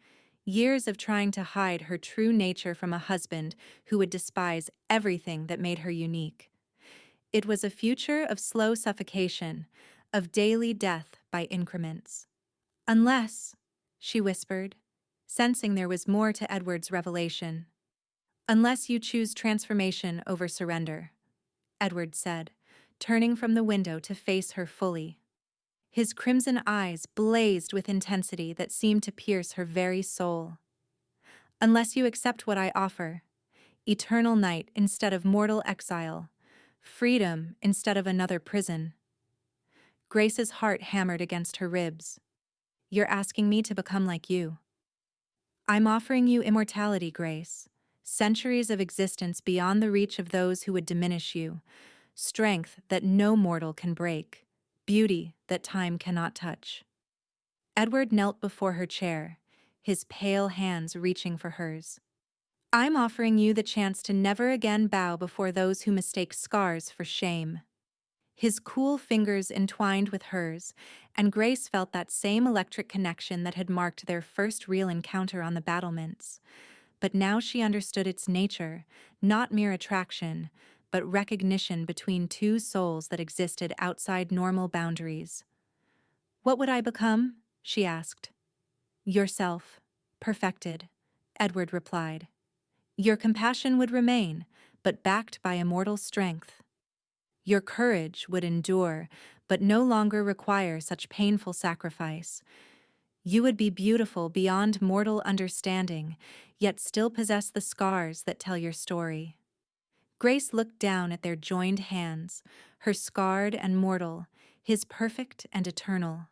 years of trying to hide her true nature from a husband who would despise everything that made her unique. It was a future of slow suffocation, of daily death by increments. Unless, she whispered, sensing there was more to Edward's revelation. Unless you choose transformation over surrender, Edward said, turning from the window to face her fully. His crimson eyes blazed with intensity that seemed to pierce her very soul. Unless you accept what I offer, eternal night instead of mortal exile, freedom instead of another prison. Grace's heart hammered against her ribs. You're asking me to become like you. I'm offering you immortality, Grace. Centuries of existence beyond the reach of those who would diminish you. Strength that no mortal can break. Beauty that time cannot touch. Edward knelt before her chair, his pale hands reaching for hers. I'm offering you the chance to never again bow before those who mistake scars for shame. His cool fingers entwined with hers, and Grace felt that same electric connection that had marked their first real encounter on the battlements. But now she understood its nature, not mere attraction, but recognition between two souls that existed outside normal boundaries. What would I become? She asked. Yourself, perfected, Edward replied. Your compassion would remain, but backed by immortal strength. Your courage would endure, but no longer require such painful sacrifice. You would be beautiful beyond mortal understanding, yet still possess the scars that tell your story. Grace looked down at their joined hands, her scarred and mortal, his perfect and eternal.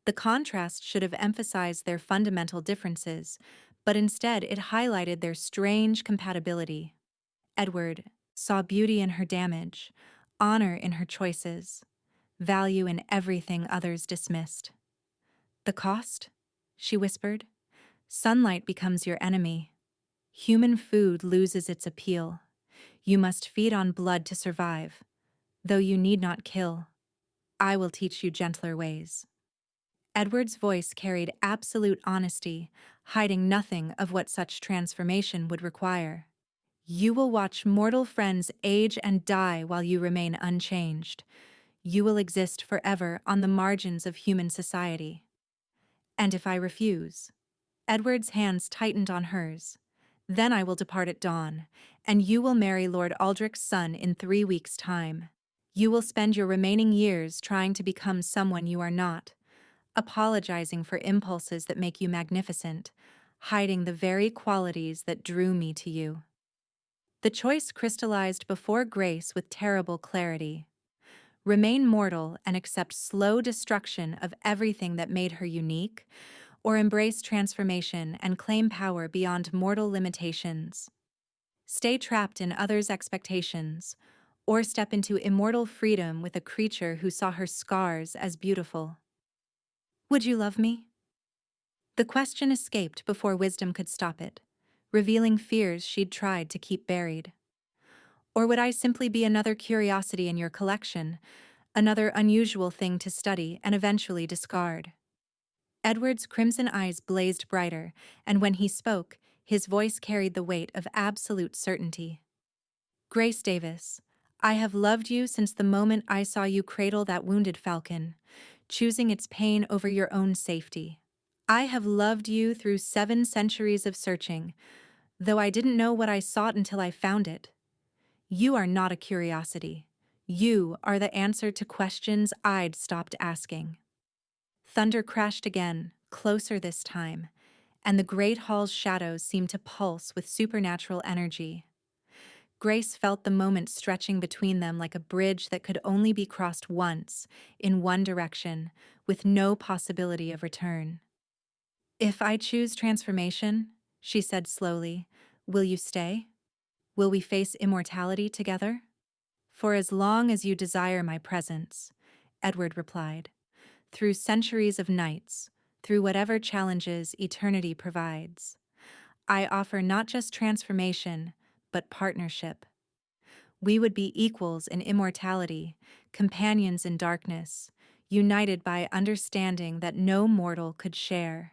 The contrast should have emphasized their fundamental differences, but instead it highlighted their strange compatibility. Edward saw beauty in her damage, honor in her choices, value in everything others dismissed. The cost? She whispered. Sunlight becomes your enemy. Human food loses its appeal. You must feed on blood to survive, though you need not kill. I will teach you gentler ways. Edward's voice carried absolute honesty, hiding nothing of what such transformation would require. You will watch mortal friends age and die while you remain unchanged. You will exist forever on the margins of human society. And if I refuse? Edward's hands tightened on hers. Then I will depart at dawn, and you will marry Lord Aldrich's son in 3 weeks' time. You will spend your remaining years trying to become someone you are not, apologizing for impulses that make you magnificent, hiding the very qualities that drew me to you. The choice crystallized before Grace with terrible clarity. Remain mortal and accept slow destruction of everything that made her unique, or embrace transformation and claim power beyond mortal limitations. Stay trapped in others' expectations, or step into immortal freedom with a creature who saw her scars as beautiful. Would you love me? The question escaped before wisdom could stop it, revealing fears she'd tried to keep buried. Or would I simply be another curiosity in your collection, another unusual thing to study and eventually discard? Edward's crimson eyes blazed brighter, and when he spoke, his voice carried the weight of absolute certainty. Grace Davis, I have loved you since the moment I saw you cradle that wounded falcon, choosing its pain over your own safety. I have loved you through 7 centuries of searching, though I didn't know what I sought until I found it. You are not a curiosity. You are the answer to questions I'd stopped asking. Thunder crashed again, closer this time, and the great hall's shadows seemed to pulse with supernatural energy. Grace felt the moment stretching between them like a bridge that could only be crossed once, in one direction, with no possibility of return. If I choose transformation, she said slowly, will you stay? Will we face immortality together? For as long as you desire my presence, Edward replied. Through centuries of nights, through whatever challenges eternity provides, I offer not just transformation, but partnership. We would be equals in immortality, companions in darkness, united by understanding that no mortal could share.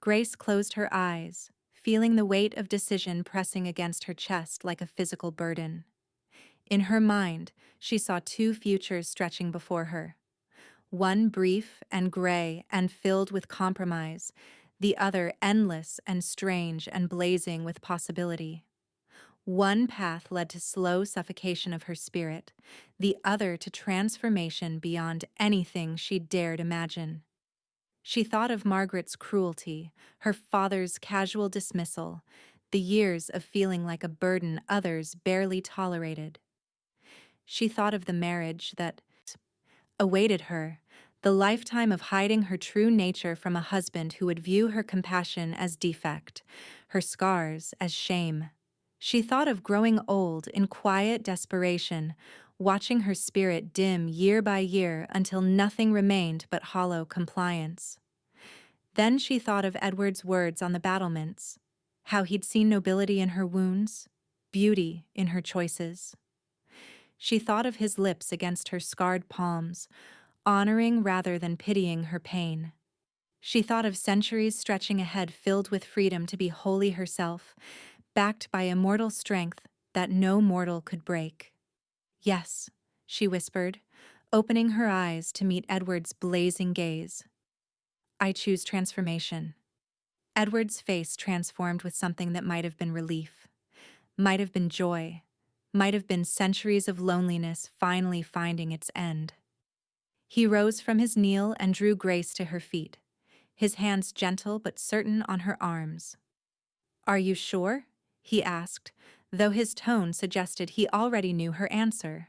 Grace closed her eyes, feeling the weight of decision pressing against her chest like a physical burden. In her mind, she saw two futures stretching before her. One brief and gray and filled with compromise, the other endless and strange and blazing with possibility. One path led to slow suffocation of her spirit, the other to transformation beyond anything she dared imagine. She thought of Margaret's cruelty, her father's casual dismissal, the years of feeling like a burden others barely tolerated. She thought of the marriage that awaited her, the lifetime of hiding her true nature from a husband who would view her compassion as defect, her scars as shame. She thought of growing old in quiet desperation, watching her spirit dim year by year until nothing remained but hollow compliance. Then she thought of Edward's words on the battlements, how he'd seen nobility in her wounds, beauty in her choices. She thought of his lips against her scarred palms, honoring rather than pitying her pain. She thought of centuries stretching ahead filled with freedom to be wholly herself, backed by immortal strength that no mortal could break. Yes, she whispered, opening her eyes to meet Edward's blazing gaze. I choose transformation. Edward's face transformed with something that might have been relief, might have been joy, might have been centuries of loneliness finally finding its end. He rose from his kneel and drew Grace to her feet, his hands gentle but certain on her arms. Are you sure? He asked, though his tone suggested he already knew her answer.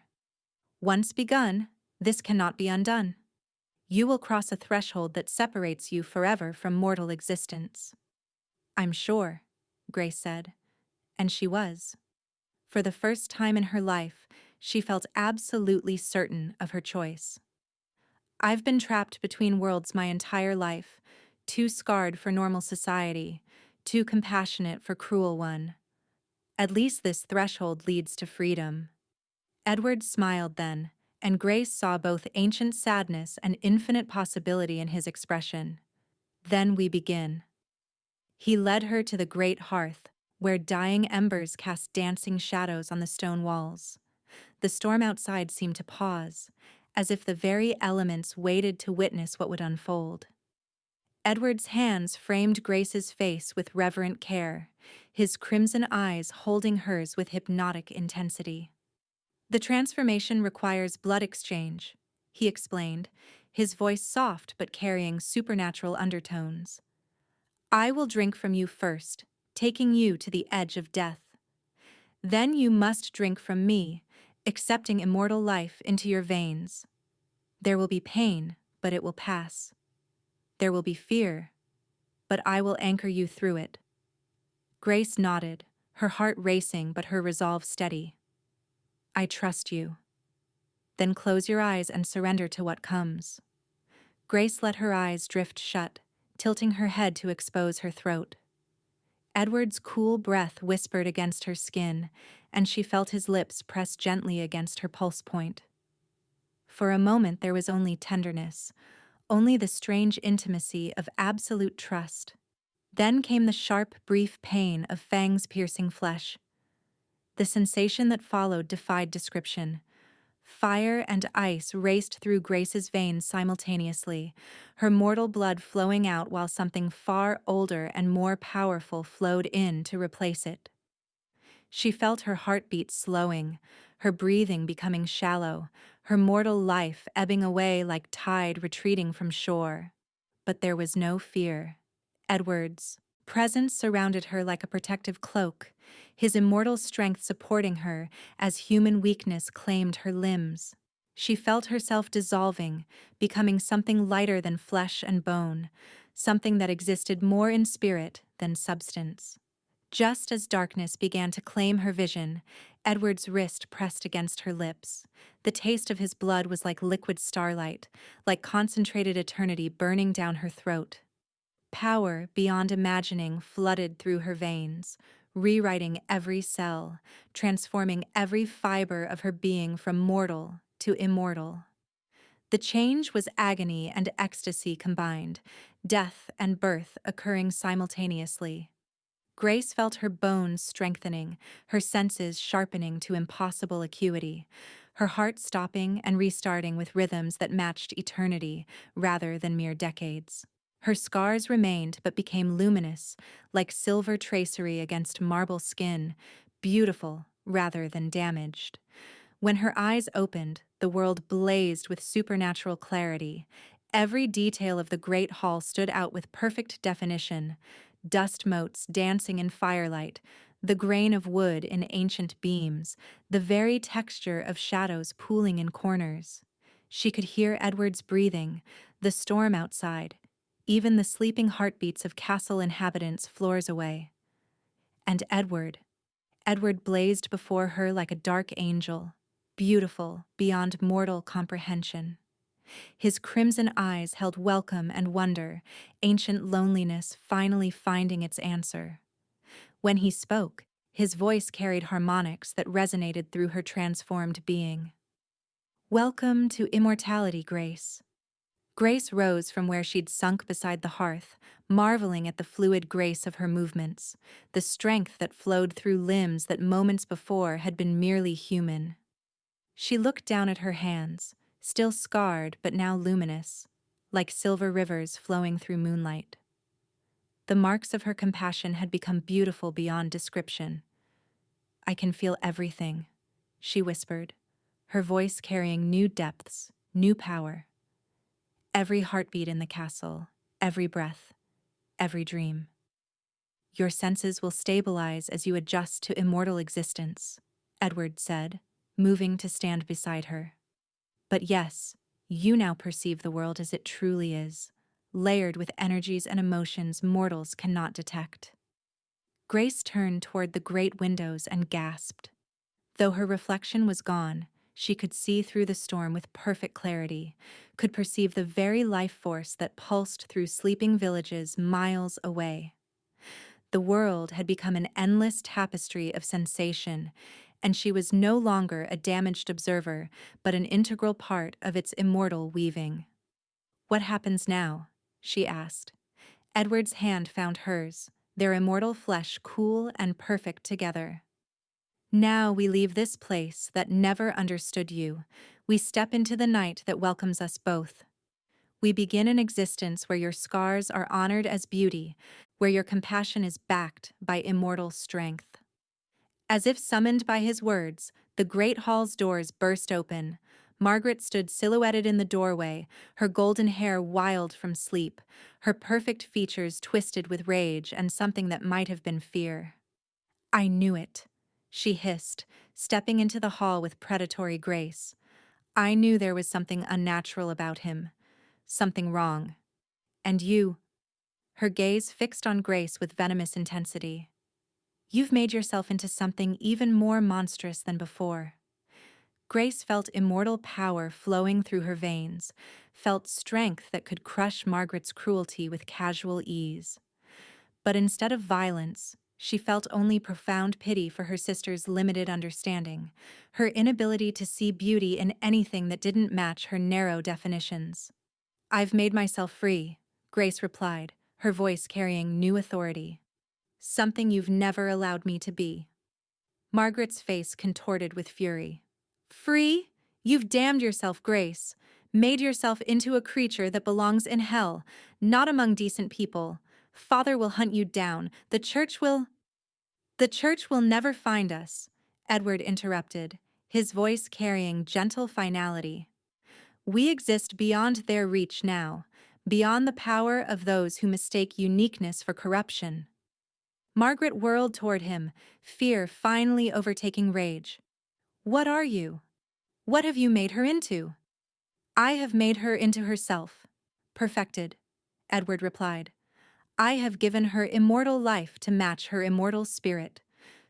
Once begun, this cannot be undone. You will cross a threshold that separates you forever from mortal existence. I'm sure, Grace said, and she was. For the first time in her life, she felt absolutely certain of her choice. I've been trapped between worlds my entire life, too scarred for normal society, too compassionate for cruel one. At least this threshold leads to freedom. Edward smiled then, and Grace saw both ancient sadness and infinite possibility in his expression. Then we begin. He led her to the great hearth, where dying embers cast dancing shadows on the stone walls. The storm outside seemed to pause, as if the very elements waited to witness what would unfold. Edward's hands framed Grace's face with reverent care, his crimson eyes holding hers with hypnotic intensity. The transformation requires blood exchange, he explained, his voice soft but carrying supernatural undertones. I will drink from you first, taking you to the edge of death. Then you must drink from me, accepting immortal life into your veins. There will be pain, but it will pass. There will be fear, but I will anchor you through it. Grace nodded, her heart racing but her resolve steady. I trust you. Then close your eyes and surrender to what comes. Grace let her eyes drift shut, tilting her head to expose her throat. Edward's cool breath whispered against her skin, and she felt his lips press gently against her pulse point. For a moment there was only tenderness, only the strange intimacy of absolute trust. Then came the sharp, brief pain of fangs piercing flesh. The sensation that followed defied description. Fire and ice raced through Grace's veins simultaneously, her mortal blood flowing out while something far older and more powerful flowed in to replace it. She felt her heartbeat slowing, her breathing becoming shallow, her mortal life ebbing away like tide retreating from shore. But there was no fear. Edward's presence surrounded her like a protective cloak, his immortal strength supporting her as human weakness claimed her limbs. She felt herself dissolving, becoming something lighter than flesh and bone, something that existed more in spirit than substance. Just as darkness began to claim her vision, Edward's wrist pressed against her lips. The taste of his blood was like liquid starlight, like concentrated eternity burning down her throat. Power beyond imagining flooded through her veins, rewriting every cell, transforming every fiber of her being from mortal to immortal. The change was agony and ecstasy combined, death and birth occurring simultaneously. Grace felt her bones strengthening, her senses sharpening to impossible acuity, her heart stopping and restarting with rhythms that matched eternity rather than mere decades. Her scars remained but became luminous, like silver tracery against marble skin, beautiful rather than damaged. When her eyes opened, the world blazed with supernatural clarity. Every detail of the great hall stood out with perfect definition: dust motes dancing in firelight, the grain of wood in ancient beams, the very texture of shadows pooling in corners. She could hear Edward's breathing, the storm outside, even the sleeping heartbeats of castle inhabitants floors away. And Edward blazed before her like a dark angel, beautiful beyond mortal comprehension. His crimson eyes held welcome and wonder, ancient loneliness finally finding its answer. When he spoke, his voice carried harmonics that resonated through her transformed being. "Welcome to immortality, Grace." Grace rose from where she'd sunk beside the hearth, marveling at the fluid grace of her movements, the strength that flowed through limbs that moments before had been merely human. She looked down at her hands, still scarred but now luminous, like silver rivers flowing through moonlight. The marks of her compassion had become beautiful beyond description. "I can feel everything," she whispered, her voice carrying new depths, new power. "Every heartbeat in the castle, every breath, every dream. Your senses will stabilize as you adjust to immortal existence," Edward said, moving to stand beside her. "But yes, you now perceive the world as it truly is, layered with energies and emotions mortals cannot detect." Grace turned toward the great windows and gasped. Though her reflection was gone, she could see through the storm with perfect clarity, could perceive the very life force that pulsed through sleeping villages miles away. The world had become an endless tapestry of sensation, and she was no longer a damaged observer, but an integral part of its immortal weaving. "What happens now?" she asked. Edward's hand found hers, their immortal flesh cool and perfect together. "Now we leave this place that never understood you. We step into the night that welcomes us both. We begin an existence where your scars are honored as beauty, where your compassion is backed by immortal strength." As if summoned by his words, the great hall's doors burst open. Margaret stood silhouetted in the doorway, her golden hair wild from sleep, her perfect features twisted with rage and something that might have been fear. "I knew it," she hissed, stepping into the hall with predatory grace. "I knew there was something unnatural about him, something wrong. And you," her gaze fixed on Grace with venomous intensity, "you've made yourself into something even more monstrous than before." Grace felt immortal power flowing through her veins, felt strength that could crush Margaret's cruelty with casual ease. But instead of violence, she felt only profound pity for her sister's limited understanding, her inability to see beauty in anything that didn't match her narrow definitions. "I've made myself free," Grace replied, her voice carrying new authority. "Something you've never allowed me to be." Margaret's face contorted with fury. "Free? You've damned yourself, Grace. Made yourself into a creature that belongs in hell, not among decent people. Father will hunt you down. The church will—" "The church will never find us," Edward interrupted, his voice carrying gentle finality. "We exist beyond their reach now, beyond the power of those who mistake uniqueness for corruption." Margaret whirled toward him, fear finally overtaking rage. "What are you? What have you made her into?" "I have made her into herself. Perfected," Edward replied. "I have given her immortal life to match her immortal spirit,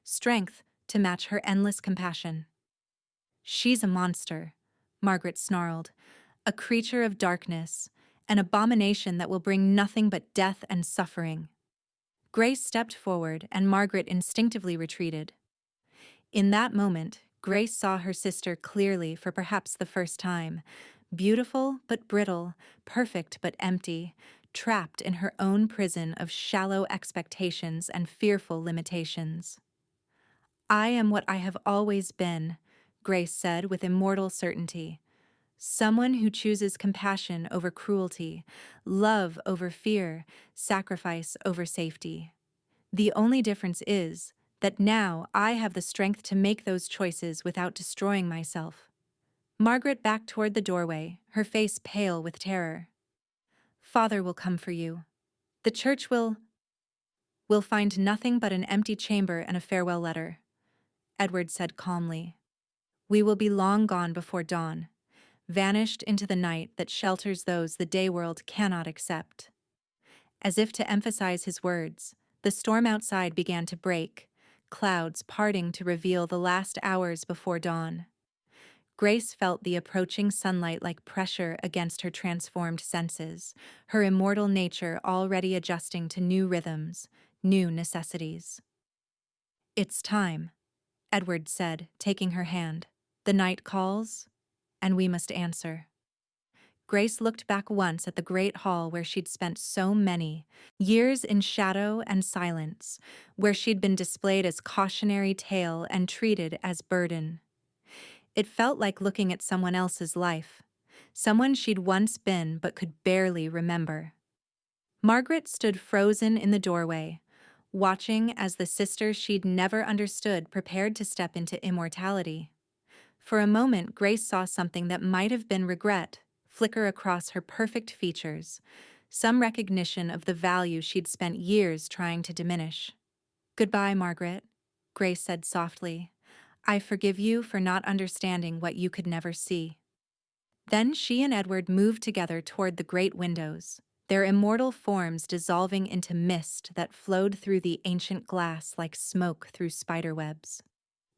strength to match her endless compassion. She's a monster, Margaret snarled, a creature of darkness, an abomination that will bring nothing but death and suffering. Grace stepped forward, and Margaret instinctively retreated. In that moment, Grace saw her sister clearly for perhaps the first time, beautiful but brittle, perfect but empty, trapped in her own prison of shallow expectations and fearful limitations. "I am what I have always been," Grace said with immortal certainty. "Someone who chooses compassion over cruelty, love over fear, sacrifice over safety. The only difference is that now I have the strength to make those choices without destroying myself." Margaret backed toward the doorway, her face pale with terror. "Father will come for you. The church will find nothing but an empty chamber and a farewell letter," Edward said calmly. "We will be long gone before dawn, vanished into the night that shelters those the day world cannot accept." As if to emphasize his words, the storm outside began to break, clouds parting to reveal the last hours before dawn. Grace felt the approaching sunlight like pressure against her transformed senses, her immortal nature already adjusting to new rhythms, new necessities. "It's time," Edward said, taking her hand. "The night calls, and we must answer." Grace looked back once at the great hall where she'd spent so many years in shadow and silence, where she'd been displayed as cautionary tale and treated as burden. It felt like looking at someone else's life, someone she'd once been but could barely remember. Margaret stood frozen in the doorway, watching as the sister she'd never understood prepared to step into immortality. For a moment, Grace saw something that might have been regret flicker across her perfect features, some recognition of the value she'd spent years trying to diminish. "Goodbye, Margaret," Grace said softly. "I forgive you for not understanding what you could never see." Then she and Edward moved together toward the great windows, their immortal forms dissolving into mist that flowed through the ancient glass like smoke through spiderwebs.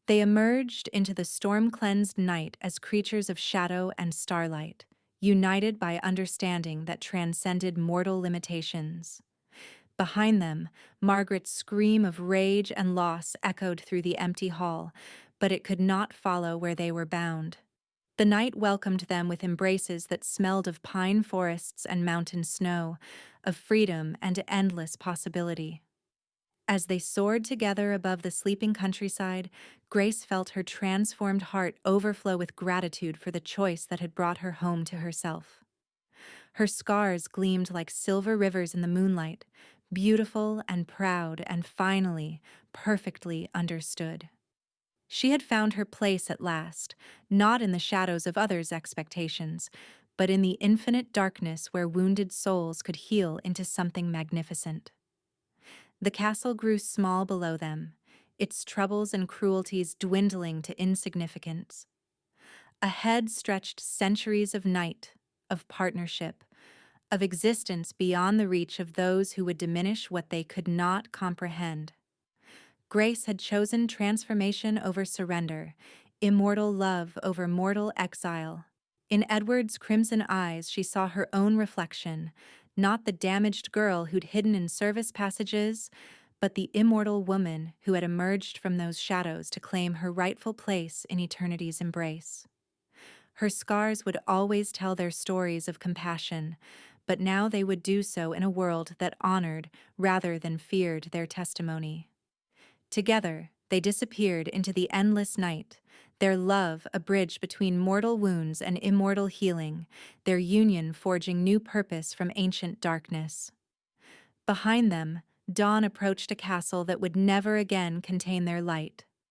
They emerged into the storm-cleansed night as creatures of shadow and starlight, united by understanding that transcended mortal limitations. Behind them, Margaret's scream of rage and loss echoed through the empty hall, but it could not follow where they were bound. The night welcomed them with embraces that smelled of pine forests and mountain snow, of freedom and endless possibility. As they soared together above the sleeping countryside, Grace felt her transformed heart overflow with gratitude for the choice that had brought her home to herself. Her scars gleamed like silver rivers in the moonlight, beautiful and proud and finally, perfectly understood. She had found her place at last, not in the shadows of others' expectations, but in the infinite darkness where wounded souls could heal into something magnificent. The castle grew small below them, its troubles and cruelties dwindling to insignificance. Ahead stretched centuries of night, of partnership, of existence beyond the reach of those who would diminish what they could not comprehend. Grace had chosen transformation over surrender, immortal love over mortal exile. In Edward's crimson eyes she saw her own reflection, not the damaged girl who'd hidden in service passages, but the immortal woman who had emerged from those shadows to claim her rightful place in eternity's embrace. Her scars would always tell their stories of compassion, but now they would do so in a world that honored rather than feared their testimony. Together, they disappeared into the endless night, their love a bridge between mortal wounds and immortal healing, their union forging new purpose from ancient darkness. Behind them, dawn approached a castle that would never again contain their light.